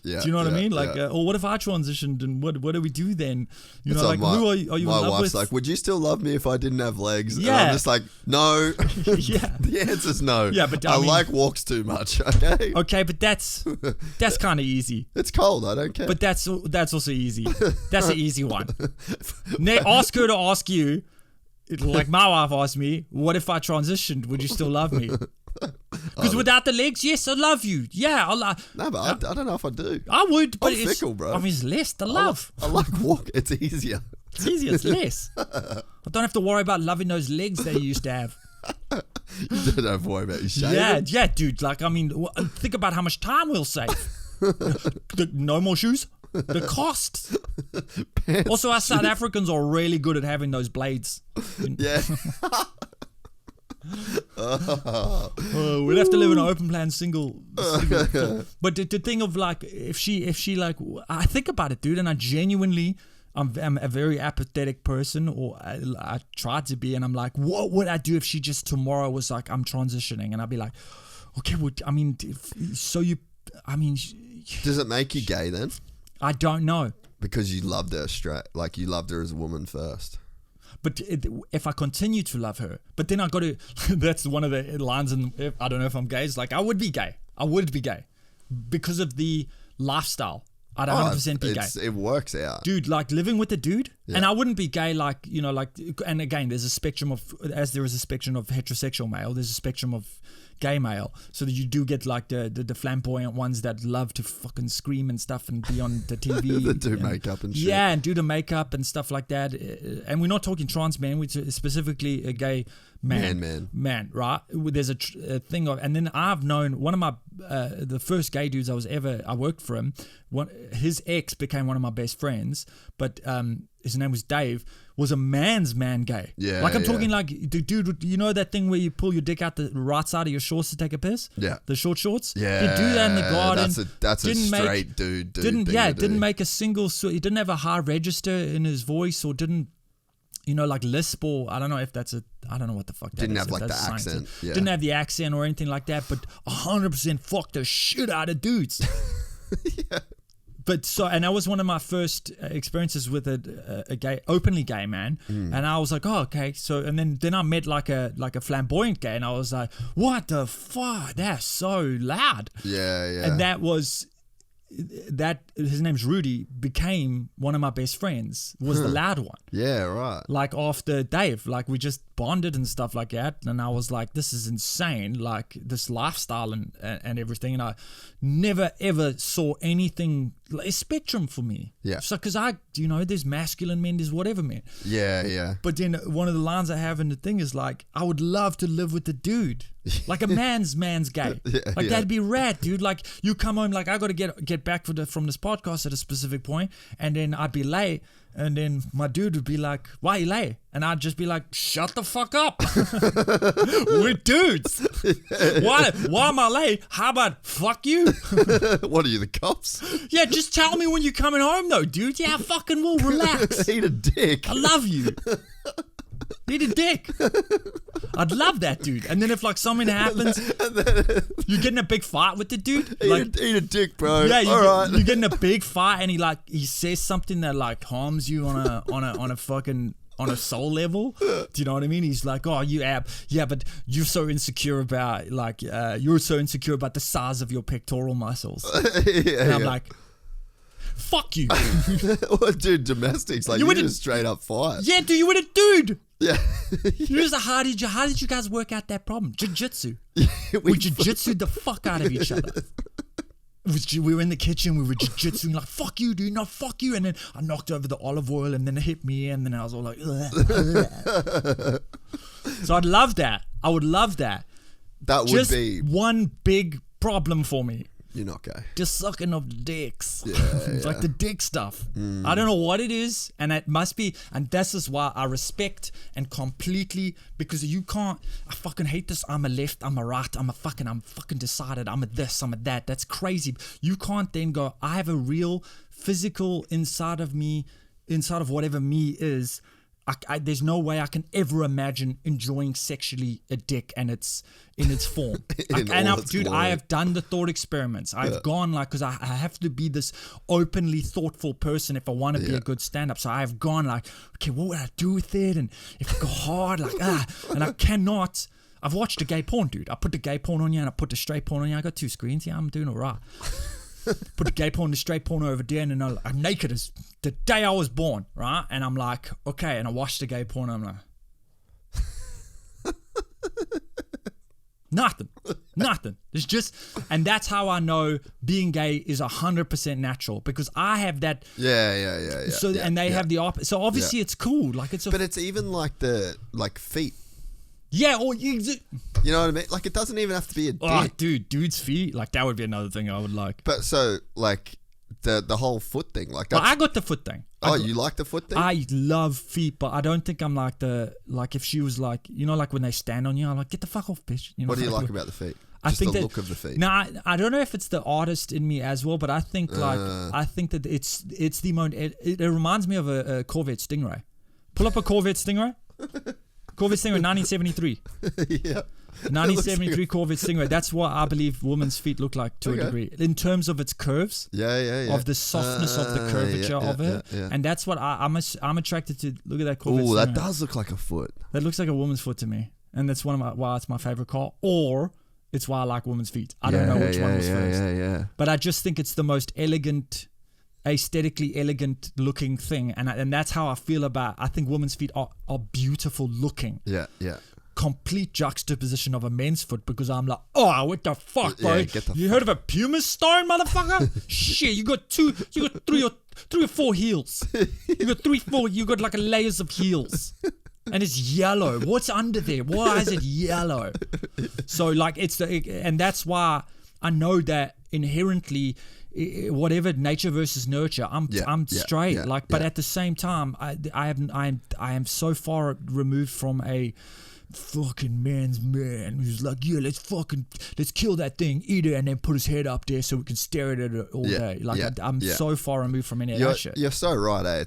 yeah. do you know what I mean? Like, yeah. or what if I transitioned and what do we do then? You know, So like, who are you in my love wife's with? like, would you still love me if I didn't have legs? And Yeah. I'm just like, no. Yeah. The answer's no. Yeah, but I I mean- like walks too much, okay? Okay, but that's kind of easy. It's cold, I don't care. But that's also easy. That's an easy one. Ask her to ask you, like my wife asked me, what if I transitioned? Would you still love me? Because without the legs, yes, I love you. Yeah, No, but I don't know if I do. I would, but I'm it's fickle, bro. I mean, it's less the love. I like walk. It's easier. It's easier. It's less. I don't have to worry about loving those legs that you used to have. You don't have to worry about your shaving. Yeah, dude. Like, I mean, think about how much time we'll save. No more shoes. The cost. Also, us South Africans are really good at having those blades. Yeah. We'd have to live in an open plan single. But the thing of like, if she like, I think about it, dude, and I genuinely, I'm a very apathetic person, or I try to be, and I'm like, what would I do if she just tomorrow was like, I'm transitioning, and I'd be like, okay, well, I mean, Does it make you gay then? I don't know. Because you loved her straight, like you loved her as a woman first. But if I continue to love her, but then I got to, that's one of the lines in, I don't know if I'm gay, it's like, I would be gay because of the lifestyle. I'd 100% be gay. It works out. Dude, like living with a dude, and I wouldn't be gay like, you know, like, and again, there's a spectrum of, as there is a spectrum of heterosexual male, there's a spectrum of gay male, so that you do get like the flamboyant ones that love to fucking scream and stuff and be on the TV. That do makeup and shit. Yeah, and do the makeup and stuff like that. And we're not talking trans man, we're specifically a gay man, right? There's a thing of, and then I've known one of my the first gay dudes I worked for him. His ex became one of my best friends, but his name was Dave. Was a man's man gay. Yeah, like I'm talking like, dude, you know that thing where you pull your dick out the right side of your shorts to take a piss? Yeah. The short shorts? Yeah. He'd do that in the garden. That's a straight dude Didn't thing to do. didn't make a single, he didn't have a high register in his voice, or didn't, you know, like lisp, or I don't know if that's I don't know what the fuck that Didn't is. have like the accent. Yeah. Didn't have the accent or anything like that, but 100% fucked the shit out of dudes. Yeah. But so, and that was one of my first experiences with a gay, openly gay man, and I was like, oh, okay. So, and then I met like a flamboyant gay, and I was like, what the fuck? That's so loud. Yeah. And that was his name's Rudy, became one of my best friends. Was the loud one. Yeah, right. Like after Dave, like we just bonded and stuff like that, and I was like, this is insane, like this lifestyle and everything, and I never ever saw anything, a spectrum for me. Yeah. So because there's masculine men, there's whatever men. Yeah. But then one of the lines I have in the thing is like, I would love to live with a dude, like a man's gay. Like that'd be rad, dude. Like you come home, like I got to get back from this podcast at a specific point, and then I'd be late. And then my dude would be like, why you late? And I'd just be like, shut the fuck up. We're dudes. Why am I late? How about fuck you? What are you, the cops? Yeah, just tell me when you're coming home though, dude. Yeah, I fucking will relax. Eat a dick. I love you. Eat a dick. I'd love that, dude. And then if like something happens, you get in a big fight with the dude. Eat a dick, bro. Yeah, All you get in a big fight, and he says something that like harms you on a soul level. Do you know what I mean? He's like, oh, but you're so insecure about the size of your pectoral muscles. And I'm like, fuck you. Well, dude, domestics, like, you just straight up fight. Yeah, dude, you were a dude. Yeah. You're just like, how did you guys work out that problem? Jiu-jitsu. We jiu-jitsu'd the fuck out of each other. We were in the kitchen, we were jiu-jitsuing like, fuck you, dude, no, fuck you. And then I knocked over the olive oil, and then it hit me, and then I was all like, ugh. So I'd love that. I would love that. That would just be one big problem for me. You're not gay. Just sucking of dicks. Yeah, It's like the dick stuff. I don't know what it is, and it must be, and this is why I respect and completely, because you can't, I fucking hate this, I'm a left, I'm a right, I'm fucking decided, I'm a this, I'm a that. That's crazy. You can't then go, I have a real physical inside of me, inside of whatever me is. There's no way I can ever imagine enjoying sexually a dick and it's in its form. I have done the thought experiments. I've gone like, because I have to be this openly thoughtful person if I want to be a good stand-up. So I've gone like, okay, what would I do with it? And if I go hard, like, and I cannot. I've watched a gay porn, dude. I put the gay porn on you and I put the straight porn on you. I got 2 screens. Yeah, I'm doing all right. Put the gay porn and the straight porn over there, and then I'm naked as the day I was born, right? And I'm like, okay, and I watched the gay porn, and I'm like, nothing. It's just, and that's how I know being gay is 100% natural, because I have that. Yeah. So and they have the opposite. So obviously it's cool, like but it's even like feet. Yeah, or you know what I mean? Like, it doesn't even have to be a dick. Oh, dude's feet, like that would be another thing I would like. But so, like, the whole foot thing, like that. I got the foot thing. You like the foot thing? I love feet, but I don't think I'm like if she was like, like when they stand on you, I'm like, get the fuck off, bitch. What do you like about the feet? I think the look of the feet. No, I don't know if it's the artist in me as well, but I think that it's the most. It reminds me of a Corvette Stingray. Pull up a Corvette Stingray. Corvette Stingray, 1973. Yeah. 1973 Corvette Stingray. That's what I believe women's feet look like to a degree, in terms of its curves. Yeah. Of the softness of the curvature of it, and that's what I'm attracted to. Look at that Corvette. Oh, that does look like a foot. That looks like a woman's foot to me, and that's why it's my favorite car, or it's why I like women's feet. I don't know which one was first. Yeah. But I just think it's the most elegant, aesthetically elegant looking thing, and that's how I feel about. I think women's feet are beautiful looking. Yeah. Complete juxtaposition of a men's foot, because I'm like, oh, what the fuck, bro? You heard of a pumice stone, motherfucker? Shit, you got 3 or 4 heels. You got like a layers of heels. And it's yellow. What's under there? Why is it yellow? So like and that's why I know that inherently, whatever nature versus nurture, I'm straight. But at the same time, I am so far removed from a fucking man's man who's like, yeah, let's kill that thing, eat it, and then put his head up there so we can stare at it all day. Like I'm so far removed from any of that shit. You're so right, eh?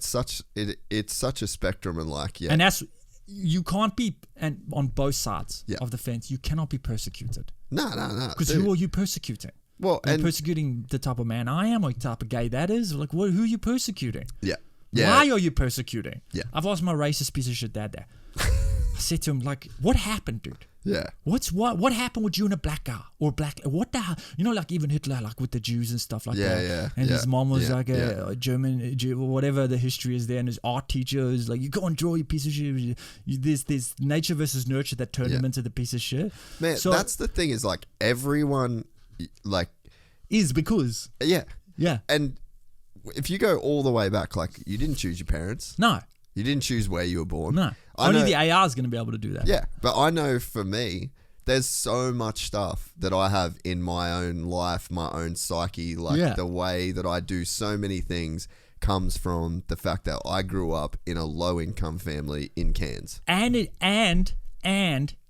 It's such a spectrum, and and that's, you can't be, and on both sides of the fence, you cannot be persecuted. No. Because who are you persecuting? Well, you're persecuting the type of man I am, or the type of gay that is. Like, who are you persecuting? Yeah. Why are you persecuting? Yeah. I've asked my racist piece of shit dad there. I said to him, like, what happened, dude? Yeah. What happened with you and a black guy or black? What the hell? Like even Hitler, like with the Jews and stuff like that. Yeah. And his mom was like a German Jew, whatever the history is there, and his art teacher is like, you can't draw, you piece of shit. There's nature versus nurture that turned him into the piece of shit. Man, so that's the thing, is like everyone like is because yeah. And if you go all the way back, like, you didn't choose your parents. No. You didn't choose where you were born. No. Only the AR is going to be able to do that. Yeah, but I know for me, there's so much stuff that I have in my own life, my own psyche, like the way that I do so many things comes from the fact that I grew up in a low-income family in Cairns. And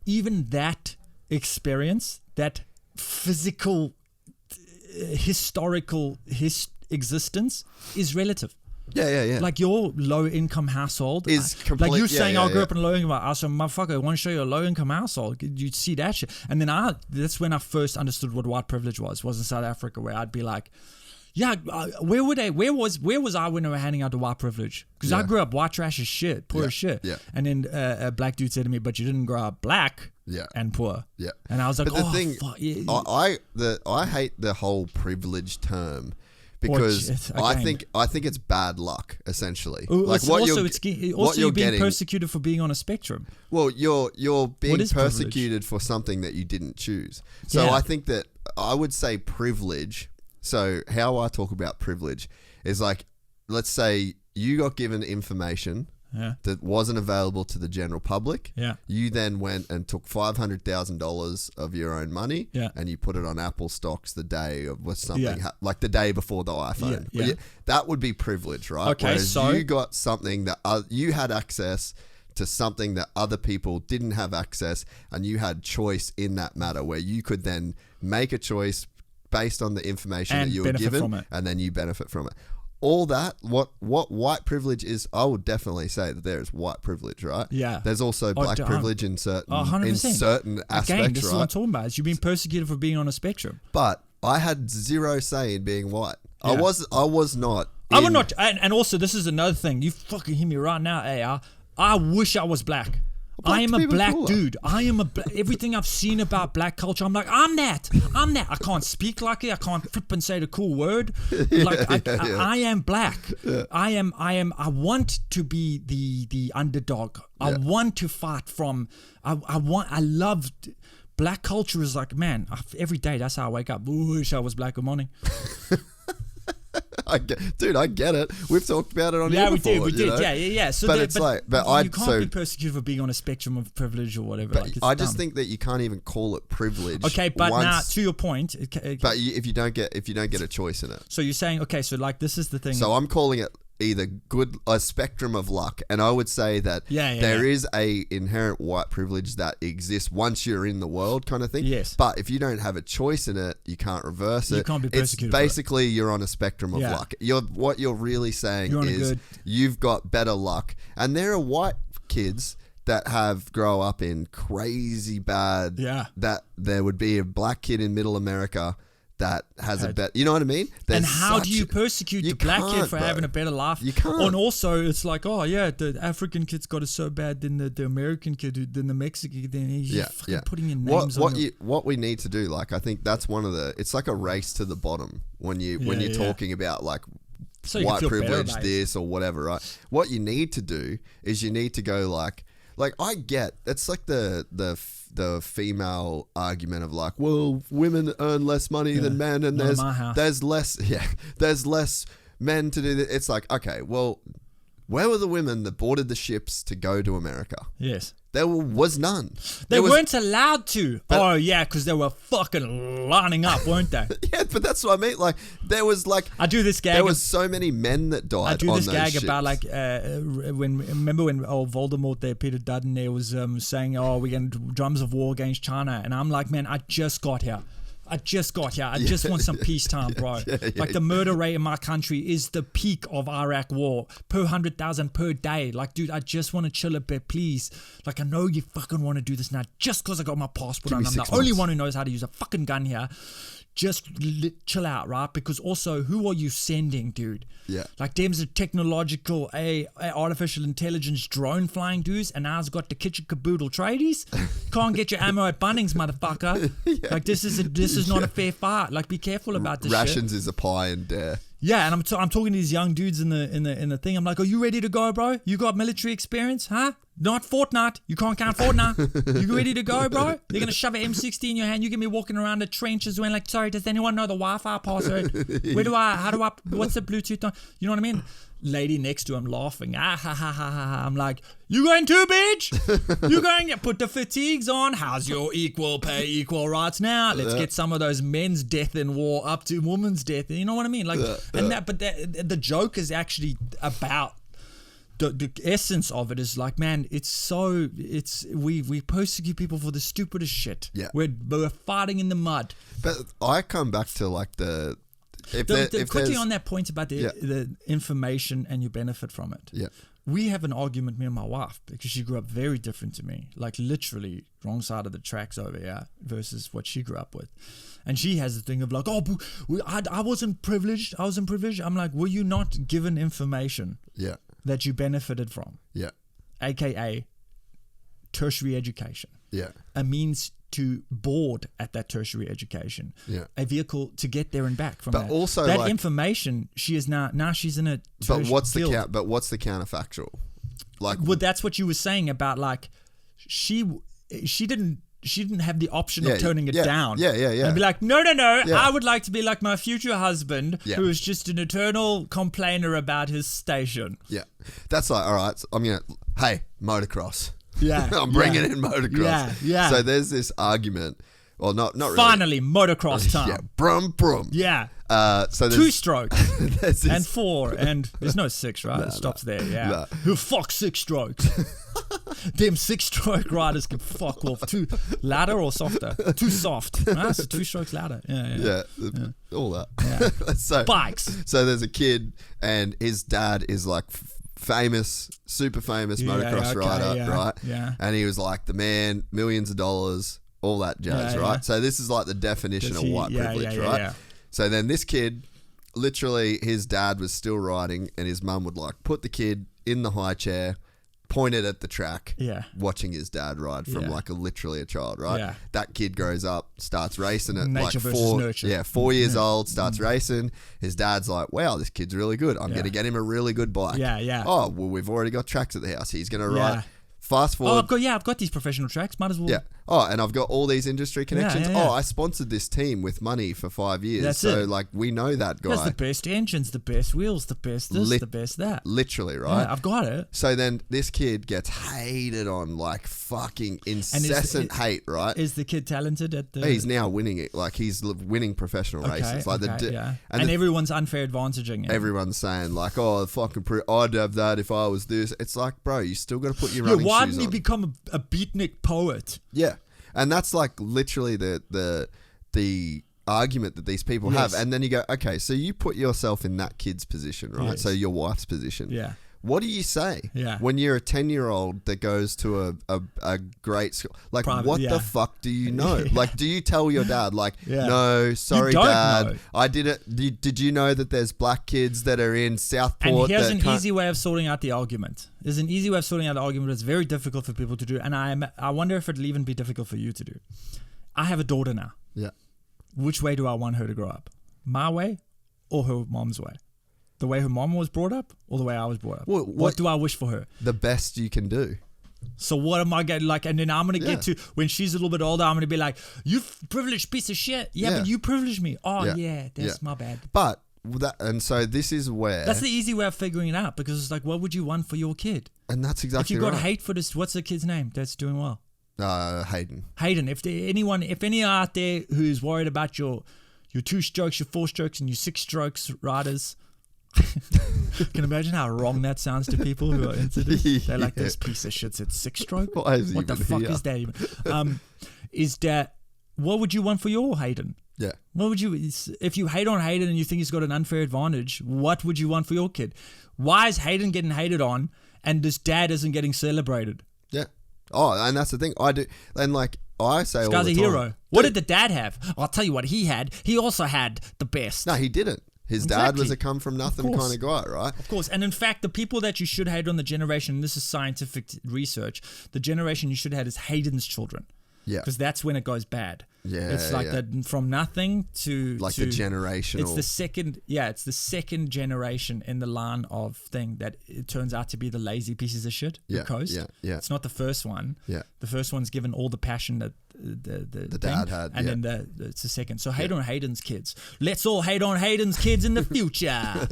even that experience, that physical, historical existence is relative. Yeah. Like your low income household Is like complete- you're yeah, saying, yeah, I grew yeah. up in a low income. I said, motherfucker, I want to show you a low income household. You'd see that shit. And then that's when I first understood what white privilege was in South Africa, where I'd be like, yeah, where was I when they were handing out the white privilege? Because I grew up white trash as shit, poor as shit. Yeah. And then a black dude said to me, but you didn't grow up black and poor. Yeah. And I was like, But the thing, fuck, yeah. I hate the whole privilege term because I think it's bad luck essentially. Like what you're being getting, persecuted for being on a spectrum. Well, you're being persecuted privilege? for something that you didn't choose. So I think that I would say privilege. So how I talk about privilege is like, let's say you got given information that wasn't available to the general public. Yeah. You then went and took $500,000 of your own money and you put it on Apple stocks the day of something like the day before the iPhone. Yeah. That would be privilege, right? Okay, Whereas so you got something that you had access to something that other people didn't have access, and you had choice in that matter where you could then make a choice based on the information And that you were benefit given, from it. and then you benefit from it. All that, what white privilege is, I would definitely say that there is white privilege, right? Yeah. There's also black privilege in certain 100%. aspects, Again, this is what I'm right? talking about. Is you've been persecuted for being on a spectrum. But I had zero say in being white. Yeah. I was not. I would not. And also, this is another thing. You fucking hear me right now, AR. I wish I was black. I am a black dude. I am everything I've seen about black culture. I'm like, I'm that. I can't speak like it. I can't flip and say the cool word. I am black. Yeah. I want to be the underdog. I want to fight from. I love. Black culture is like, man, every day that's how I wake up. Wish I was black. Good morning. I get it. We've talked about it on here before. We did. You know? Yeah. So but you can't be persecuted for being on a spectrum of privilege or whatever. But I just think that you can't even call it privilege. Okay, but now to your point. But if you don't get a choice in it. So you're saying, okay, so like this is the thing. So I'm calling it either a spectrum of luck, and I would say that there is a inherent white privilege that exists once you're in the world, kind of thing. Yes. But if you don't have a choice in it, you can't reverse it. You can't be persecuted. It's basically you're on a spectrum of luck. What you're really saying is you've got better luck, and there are white kids that grow up in crazy bad. Yeah. That there would be a black kid in Middle America that has a better, you know what I mean? And how do you persecute the black kid for having a better life? You can't. And also, it's like, oh yeah, the African kid's got it so bad than the American kid, than the Mexican kid. Then he's fucking putting in names what we need to do, like I think that's one of it's like a race to the bottom when you're talking about like white privilege, this or whatever, right? What you need to do is you need to go like I get it's like the female argument of like, well, women earn less money than men, and there's less men to do that. It's like, okay, well, where were the women that boarded the ships to go to America? Yes. There was none. They weren't allowed to. Oh, yeah, because they were fucking lining up, weren't they? Yeah, but that's what I mean. Like, there was like... I do this gag. There was so many men that died on those ships. I do this gag about like, remember when Voldemort there, Peter Dutton there was saying, oh, we're going to drums of war against China. And I'm like, man, I just got here. I just want some peacetime, bro. The murder rate in my country is the peak of Iraq war. Per 100,000 per day. Like, dude, I just want to chill a bit, please. Like, I know you fucking want to do this now just because I got my passport and I'm the only one who knows how to use a fucking gun here. Just chill out, right? Because also, who are you sending, dude? Yeah. Like, there's a technological, artificial intelligence drone flying dudes, and ours got the kitchen caboodle tradies. Can't get your ammo at Bunnings, motherfucker. Like, this is not a fair fight. Like, be careful about this Rations shit. is a pie and dare. Yeah, and I'm talking to these young dudes in the thing. I'm like, are you ready to go, bro? You got military experience, huh? Not Fortnite. You can't count Fortnite. You ready to go, bro? They're gonna shove an M60 in your hand. You get me walking around the trenches when like, sorry, does anyone know the Wi-Fi password? What's the Bluetooth on? You know what I mean? Lady next to him laughing. Ah ha ha ha ha. I'm like, you going too, bitch? You going to put the fatigues on? How's your equal pay, equal rights now? Let's get some of those men's death in war up to women's death. You know what I mean? Like, the joke is actually about the essence of it is like, man, we persecute people for the stupidest shit. Yeah. We're fighting in the mud. But I come back to like Quickly on that point about the information and you benefit from it. Yeah. We have an argument, me and my wife, because she grew up very different to me, like literally wrong side of the tracks over here versus what she grew up with. And she has the thing of like, oh, I wasn't privileged. I wasn't privileged. I'm like, were you not given information that you benefited from? Yeah. AKA tertiary education. Yeah. A means to board at that tertiary education. Yeah. A vehicle to get there and back from but that. Also that information, she is now she's in a But what's field. the counterfactual? Like, well, that's what you were saying about like she didn't have the option of turning it down. Yeah. And be like, no. I would like to be like my future husband, who is just an eternal complainer about his station. Yeah. That's like, all right, so I'm going to, hey, motocross. Yeah. I'm bringing in motocross. Yeah. So there's this argument. Well, not really. Finally, motocross time. Yeah. Brum. Yeah. So 2 strokes this, and 4 and there's no 6, right? It stops there. Yeah. Who fuck 6 strokes? Them 6-stroke riders can fuck off. Too louder or softer? Too soft. Right? So 2 strokes louder. Yeah. All that. Yeah. So bikes. So there's a kid and his dad is like famous, super famous motocross rider, right? Yeah. And he was like the man, millions of dollars, all that jazz, right? Yeah. So this is like the definition of white privilege, right? Yeah. So then this kid, literally his dad was still riding and his mum would like put the kid in the high chair, point it at the track, watching his dad ride from like literally a child, right? Yeah. That kid grows up, starts racing at Nature like versus nurture. 4 years old, starts racing. His dad's like, wow, this kid's really good. I'm going to get him a really good bike. Yeah. Oh, well, we've already got tracks at the house. He's going to ride. Fast forward. I've got these professional tracks. Might as well. Yeah. Oh, and I've got all these industry connections. Yeah. Oh, I sponsored this team with money for 5 years. That's so it. like we know that guy. There's the best engines, the best wheels, the best this, the best that. Literally, right? Yeah, I've got it. So then this kid gets hated on, like fucking incessant hate, right? Is the kid talented at the... He's now winning it. Like he's winning professional races. Like and everyone's unfair advantaging him. Everyone's saying like, oh, fucking I'd have that if I was this. It's like, bro, you still got to put your running shoes on. Why didn't he become a beatnik poet? Yeah. And that's like literally the argument that these people have. And then you go, okay, so you put yourself in that kid's position, right? Yes. So your wife's position. Yeah. What do you say when you're a 10-year-old that goes to a great school? Like, what the fuck do you know? Like, do you tell your dad, like, no, sorry, Dad, know. I did it. Did you know that there's black kids that are in Southport? And here's an easy way of sorting out the argument. There's an easy way of sorting out the argument that's very difficult for people to do. And I wonder if it'll even be difficult for you to do. I have a daughter now. Yeah. Which way do I want her to grow up? My way or her mom's way? The way her mom was brought up or the way I was brought up? Well, what do I wish for her? The best you can do. So what am I getting like? And then I'm going to get to when she's a little bit older, I'm going to be like, you privileged piece of shit. Yeah, but you privileged me. Oh, that's my bad. But and so this is where... That's the easy way of figuring it out because it's like, what would you want for your kid? And that's exactly right. If you got hate for this, what's the kid's name that's doing well? Hayden. If any out there who's worried about your 2 strokes, your 4 strokes, and your 6 strokes riders... Can you imagine how wrong that sounds to people who are into this? They're like, this piece of shit said 6-stroke. What the fuck is that even? Is that what would you want for your Hayden? Yeah. What would you, if you hate on Hayden and you think he's got an unfair advantage, what would you want for your kid? Why is Hayden getting hated on and this dad isn't getting celebrated? Yeah. Oh, and that's the thing. I do, and like I say, this guy's a hero. What did the dad have? I'll tell you what he had. He also had the best. No, he didn't. His dad was a come from nothing kind of guy, right? Of course. And in fact, the people that you should hate on the generation, and this is scientific research, the generation you should hate is Hayden's children. Yeah. Because that's when it goes bad. Yeah. It's like that from nothing to... Like the generational... It's the second generation in the line of thing that it turns out to be the lazy pieces of shit who coast. Yeah. It's not the first one. Yeah. The first one's given all the passion that the dad had. And then it's the second. So hate on Hayden's kids. Let's all hate on Hayden's kids in the future.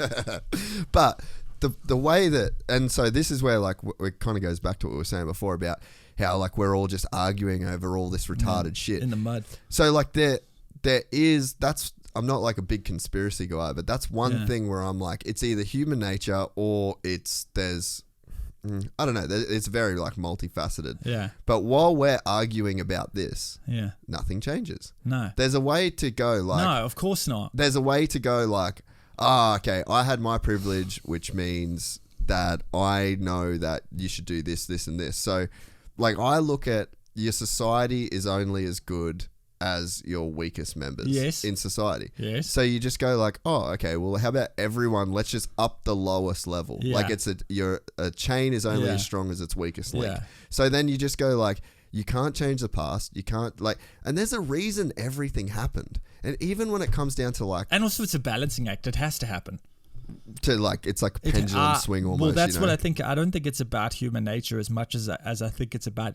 But the way that... And so this is where like it kind of goes back to what we were saying before about how like we're all just arguing over all this retarded shit in the mud. So like there is I'm not like a big conspiracy guy, but that's one thing where I'm like, it's either human nature or there's I don't know. It's very like multifaceted. Yeah. But while we're arguing about this, Yeah. nothing changes. No. There's a way to go like... No, of course not. There's a way to go like, okay, I had my privilege, which means that I know that you should do this, this, and this. So like I look at your society is only as good as your weakest members in society. Yes. So you just go like, okay, well, how about everyone? Let's just up the lowest level. Yeah. Like a chain is only as strong as its weakest link. Yeah. So then you just go like, you can't change the past. You can't like, and there's a reason everything happened. And even when it comes down to like, And also it's a balancing act. It has to happen. to like, it's like a pendulum swing almost. Well, that's what I think. I don't think it's about human nature as much as I think it's about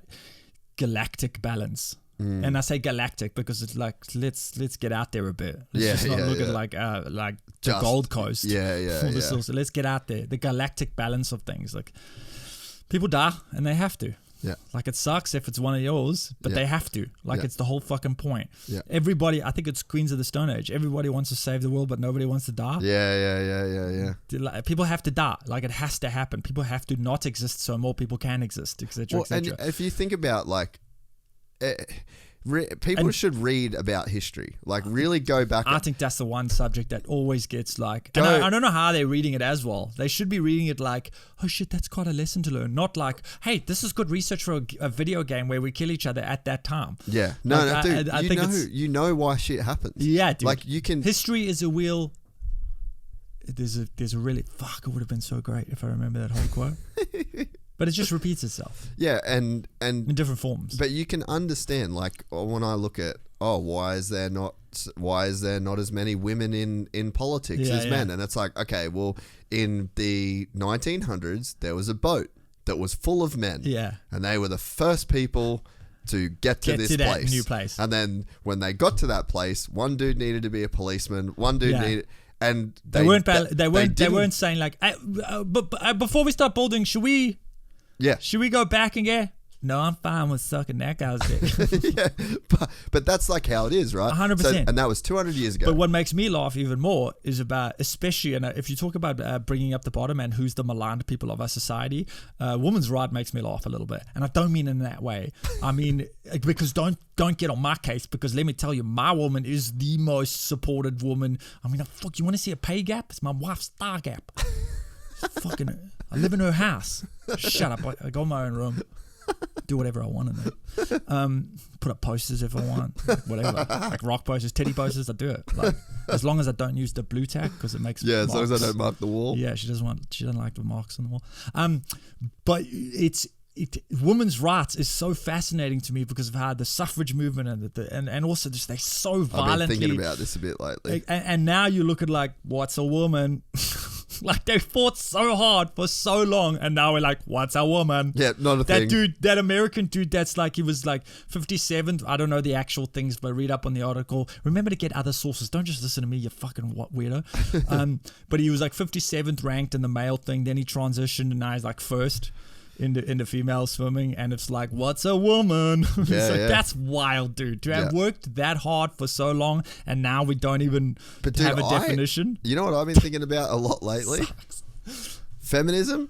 galactic balance. And I say galactic because it's like let's get out there a bit. Let's just not look at like the Gold Coast. So let's get out there. The galactic balance of things. Like people die and they have to. Yeah. Like it sucks if it's one of yours, but they have to. Like it's the whole fucking point. Yeah. Everybody, I think it's Queens of the Stone Age. Everybody wants to save the world, but nobody wants to die. Yeah. Like, people have to die. Like it has to happen. People have to not exist so more people can exist, etc. And if you think about like, people should read about history. Like really go back. I think that's the one subject that always gets like, and I don't know how they're reading it as well. They should be reading it like, oh shit, that's quite a lesson to learn. Not like, hey, this is good research for a video game where we kill each other at that time. Yeah. Dude, I think you know why shit happens. Yeah, dude. Like you can. History is a wheel. There's a really, fuck, it would have been so great if I remember that whole quote. But it just repeats itself. Yeah, and in different forms. But you can understand, like when I look at, why is there not as many women in politics as men? And it's like, okay, well, in the 1900s there was a boat that was full of men. Yeah, and they were the first people to get to this place. That new place. And then when they got to that place, one dude needed to be a policeman. One dude needed. And they weren't saying like, but before we start building, should we go back and get? No, I'm fine with sucking that guy's dick. Yeah, but that's like how it is, right? 100%. And that was 200 years ago. But what makes me laugh even more is about, especially, and if you talk about bringing up the bottom and who's the maligned people of our society, women's right makes me laugh a little bit. And I don't mean in that way. I mean, because don't get on my case, because let me tell you, my woman is the most supported woman. I mean, fuck, you want to see a pay gap? It's my wife's star gap. Fucking, I live in her house. Shut up. I got my own room. Do whatever I want in there. Put up posters if I want, whatever, like rock posters, titty posters. I do it, like as long as I don't use the blue tack because it makes as long as I don't mark the wall. Yeah, she doesn't like the marks on the wall. But women's rights is so fascinating to me because of how the suffrage movement and also just they're so violently. I've been thinking about this a bit lately. And now you look at like, what's a woman? Like they fought so hard for so long, and now we're like, what's a woman? Yeah, not a thing. That dude, that American dude, that's like, he was like 57th. I don't know the actual things, but read up on the article. Remember to get other sources. Don't just listen to me, you fucking weirdo. But he was like 57th ranked in the male thing. Then he transitioned, and now he's like first in the female swimming, and it's like, what's a woman? That's wild, dude. To have worked that hard for so long, and now we don't even have a definition. You know what I've been thinking about a lot lately? Feminism?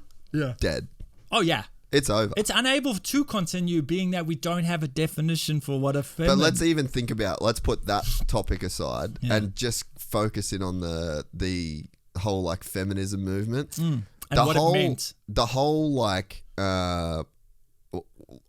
Dead. Oh yeah. It's over. It's unable to continue, being that we don't have a definition for what a feminine. But let's put that topic aside and just focus in on the whole like feminism movement. And what it meant. The whole like, I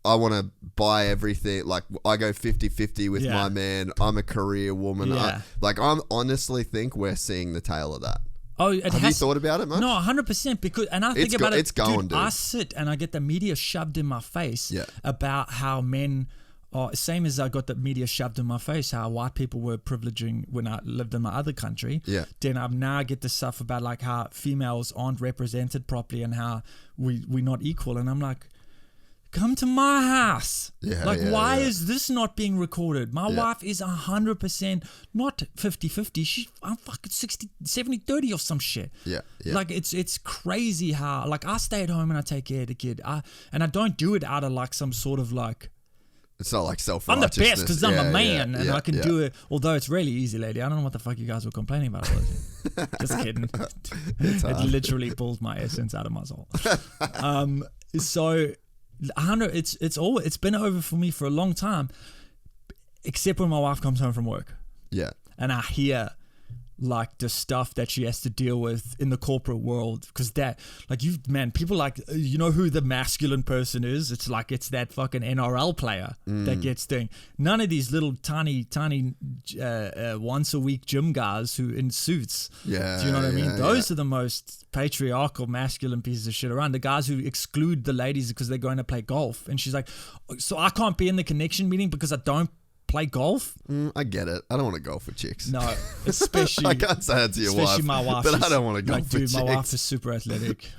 want to buy everything. Like I go 50-50 with my man. I'm a career woman. Yeah. I honestly think we're seeing the tail of that. Oh, have you thought about it much? No, 100%. Because, and I think about it. It's going, dude. I sit and I get the media shoved in my face about how men are, same as I got the media shoved in my face, how white people were privileging when I lived in my other country. Yeah. Then I now get the stuff about like how females aren't represented properly and how we're not equal. And I'm like, come to my house. Why is this not being recorded? My wife is 100% not 50-50. I'm fucking 70-30 or some shit. Like it's crazy how like I stay at home and I take care of the kid. And I don't do it out of like some sort of like It's not like I'm self-righteousness. the best because I'm a man and I can yeah. do it. Although it's really easy, lady. I don't know what the fuck you guys were complaining about. Just kidding. It literally pulls my essence out of my soul. So, it's been over for me for a long time, except when my wife comes home from work. Yeah. And I hear like the stuff that she has to deal with in the corporate world, because that, like, people like, you know who the masculine person is? It's that fucking NRL player that gets thing. None of these little tiny once a week gym guys who in suits. Yeah. Do you know what I mean? Yeah, Those are the most patriarchal masculine pieces of shit around. The guys who exclude the ladies because they're going to play golf. And she's like, so I can't be in the connection meeting because I don't play golf? I get it. I don't want to golf with chicks. No, especially I can't say that to your wife. Especially my wife. But I don't want to golf with dude, chicks. my wife is super athletic.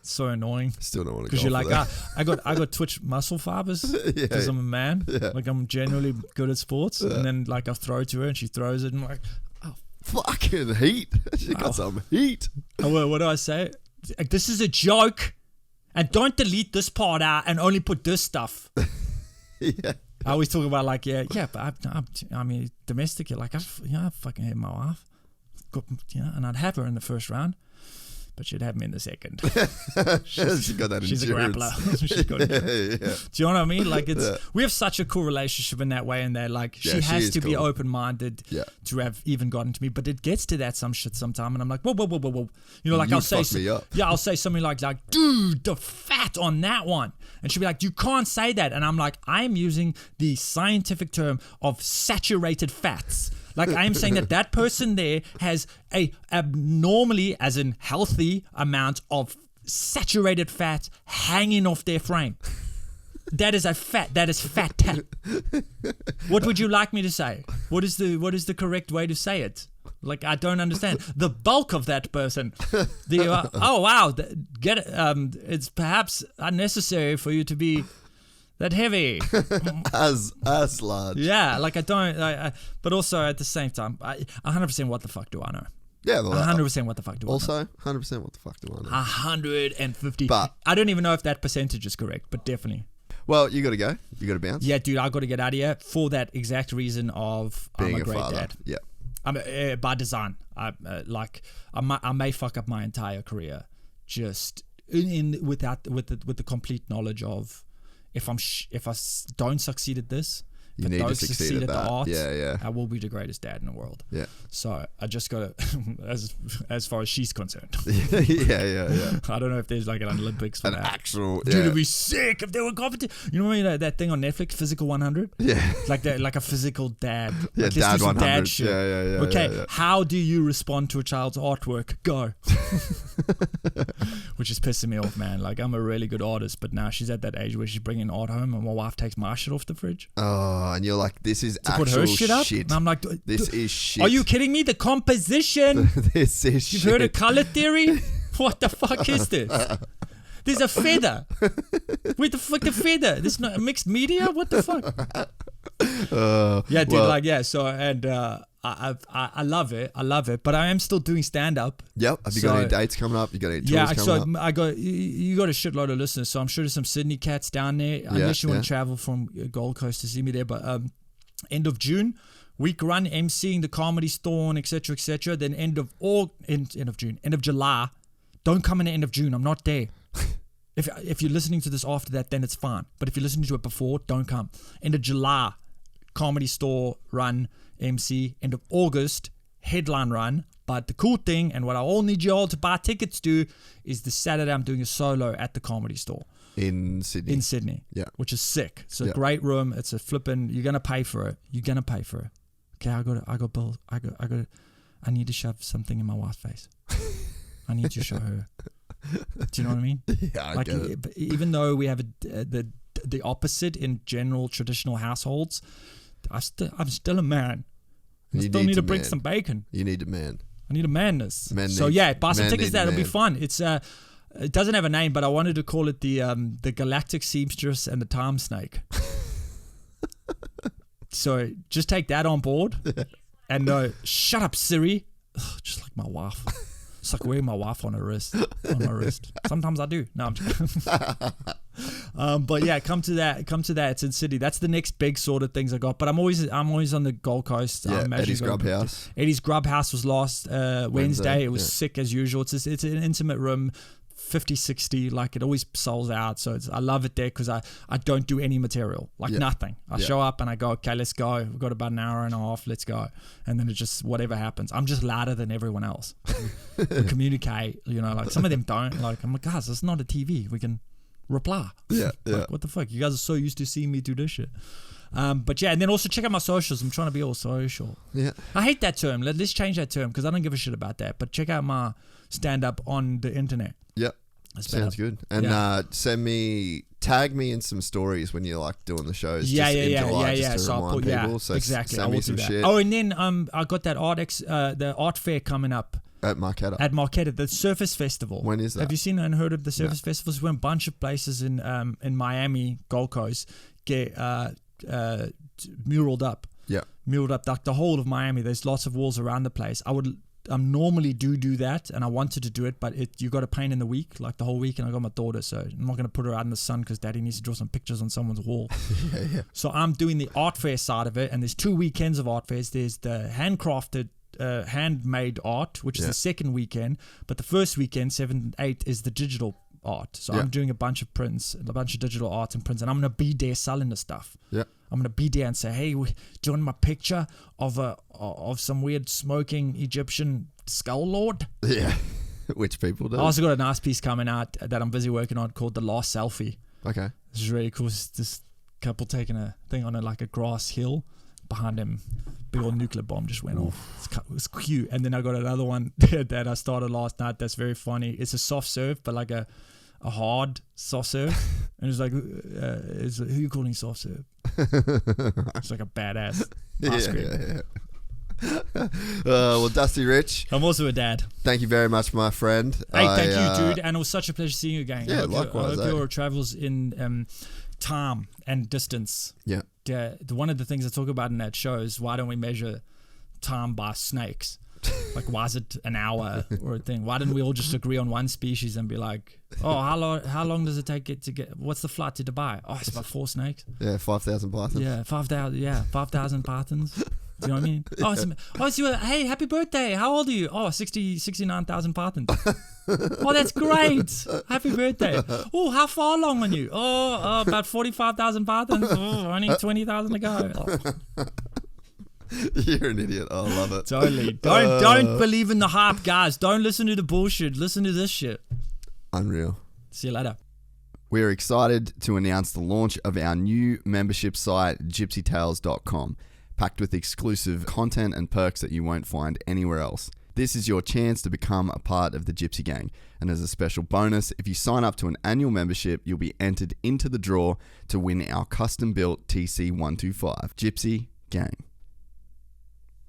So annoying. Still don't want to Because golf you're like, with I got Twitch muscle fibers because I'm a man. Yeah. Like, I'm genuinely good at sports. And then like I throw to her and she throws it and I'm like, oh, fucking heat. She got some heat. What do I say? Like, this is a joke. And don't delete this part out and only put this stuff. Yeah. I always talk about like, but I mean, domestic, like, I fucking hate my wife. And I'd have her in the first round, but she'd have me in the second. She got that She's endurance. a grappler. She's got endurance. Yeah. Do you know what I mean? Like, we have such a cool relationship in that way, and that like she has to be open-minded to have even gotten to me. But it gets to that some shit sometime, and I'm like, whoa. You know, like I'll say, I'll say something like, dude, the fat on that one, and she'll be like, you can't say that, and I'm like, I'm using the scientific term of saturated fats. Like, I am saying that person there has a abnormally, as in healthy, amount of saturated fat hanging off their frame. That is fat tap. What would you like me to say? What is the correct way to say it? Like, I don't understand. The bulk of that person. Oh wow, it's perhaps unnecessary for you to be that heavy. as large. Yeah, like but also at the same time, 100% what the fuck do I know? Yeah, well, 100% what the fuck do I know? Also, 100% what the fuck do I know? 150. But I don't even know if that percentage is correct, but definitely. Well, you got to go. You got to bounce. Yeah, dude, I got to get out of here for that exact reason of Being I'm a great father. dad. Yeah. I'm by design. I may fuck up my entire career just with the complete knowledge of if I don't succeed at this, You need to succeed at the that. art, Yeah. I will be the greatest dad in the world. Yeah. So I just got to, as far as she's concerned. yeah. I don't know if there's like an Olympics for An that. actual, Dude, it'd be sick if there were competition. You know what I mean? That thing on Netflix, Physical 100? Yeah. Like a physical dad. Yeah, like, Dad let's do some 100. dad shit. Yeah. Okay, how do you respond to a child's artwork? Go. Which is pissing me off, man. Like, I'm a really good artist, but now she's at that age where she's bringing art home and my wife takes my shit off the fridge. Oh, and you're like, this is to actual put her shit up? shit. And I'm like, this is shit. Are you kidding me? The composition. This is shit. You've heard of color theory? What the fuck is this? There's a feather. Where the fuck the feather? This is not mixed media? What the fuck? Yeah, dude, well, so, and I love it. But I am still doing stand-up. Yep. Have you got any dates coming up? You got any tours coming up? You got a shitload of listeners, so I'm sure there's some Sydney cats down there, unless you want to travel from Gold Coast to see me there. But end of June, week run, emceeing the Comedy Store, and etc. Then end of July. Don't come in the end of June. I'm not there. If you're listening to this after that, then it's fine. But if you're listening to it before, don't come. End of July, Comedy Store run, MC. End of August, headline run. But the cool thing, and what I all need you all to buy tickets to, is the Saturday I'm doing a solo at the Comedy Store. In Sydney. Yeah. Which is sick. It's a great room. It's a flipping, you're going to pay for it. Okay, I got bills. I need to shove something in my wife's face. I need to show her. Do you know what I mean? Yeah, I get it. Even though we have the opposite in general traditional households, I'm still a man. I still need to bring some bacon. You need a man. I need a manness. So yeah, buy some tickets. That'll be fun. It's it doesn't have a name, but I wanted to call it the Galactic Seamstress and the Time Snake. So just take that on board, and shut up, Siri. Ugh, just like my wife. It's like wearing my wife on my wrist. Sometimes I do. No, I'm joking. But yeah, come to that. It's in Sydney. That's the next big sort of things I got. But I'm always on the Gold Coast. Yeah, Eddie's Grub House. Eddie's Grub House was last Wednesday. It was sick as usual. It's an intimate room. 50, 60, like it always sells out. So I love it there because I don't do any material, nothing. I show up and I go, okay, let's go. We've got about an hour and a half, let's go. And then it just, whatever happens. I'm just louder than everyone else. We communicate, like some of them don't. Like, I'm like, guys, it's not a TV. We can reply. Yeah. Like, what the fuck? You guys are so used to seeing me do this shit. But yeah, and then also check out my socials. I'm trying to be all social. Yeah. I hate that term. Let's change that term because I don't give a shit about that. But check out my stand-up on the internet. Yep. Sounds good. And tag me in some stories when you're like doing the shows. Yeah. Just to So remind people. So exactly. send me some shit. Oh, and then I got that the art fair coming up. At Marquetta, the Surface Festival. When is that? Have you seen and heard of the Surface Festivals? When a bunch of places in Miami, Gold Coast, get muraled up. Yeah. Muraled up like the whole of Miami. There's lots of walls around the place. I normally do that, and I wanted to do it, but you got to paint in the week, like the whole week, and I got my daughter, so I'm not going to put her out in the sun because Daddy needs to draw some pictures on someone's wall. Yeah. So I'm doing the art fair side of it, and there's 2 weekends of art fairs. There's the handcrafted, handmade art, which is the second weekend, but the first weekend, 7 and 8, is the digital art. So I'm doing a bunch of prints, a bunch of digital art and prints, and I'm going to be there selling the stuff. Yeah. I'm going to be there and say, hey, do you want my picture of some weird smoking Egyptian skull lord? Yeah, which people do. I also got a nice piece coming out that I'm busy working on called The Last Selfie. Okay. This is really cool. It's this couple taking a thing on a grass hill. Behind him, big old nuclear bomb just went off. It's cute. And then I got another one that I started last night that's very funny. It's a soft serve, but like a hard soft serve. And it's like, who are you calling soft serve? It's like a badass ice cream. Well, Dusty Rich, I'm also a dad. Thank you very much, my friend. Hey, thank you, dude. And it was such a pleasure seeing you again. Yeah, likewise. I hope your travels in time and distance. Yeah. One of the things I talk about in that show is why don't we measure time by snakes? Like, why is it an hour or a thing? Why didn't we all just agree on one species and be like, oh, how long does it take it to get? What's the flight to Dubai? Oh, it's about 4 snakes. Yeah, 5,000 pythons. Yeah, 5,000. Yeah, 5,000 pythons. Do you know what I mean? Hey, happy birthday. How old are you? Oh, 69,000 pythons. Oh, that's great. Happy birthday. Oh, how far along on you? Oh, about 45,000 pythons. Oh, only 20,000 to go. Oh. You're an idiot. I love it. Totally. Don't believe in the hype, guys. Don't listen to the bullshit. Listen to this shit. Unreal. See you later. We're excited to announce the launch of our new membership site, gypsytales.com, packed with exclusive content and perks that you won't find anywhere else. This is your chance to become a part of the Gypsy Gang. And as a special bonus, if you sign up to an annual membership, you'll be entered into the draw to win our custom-built TC125. Gypsy Gang.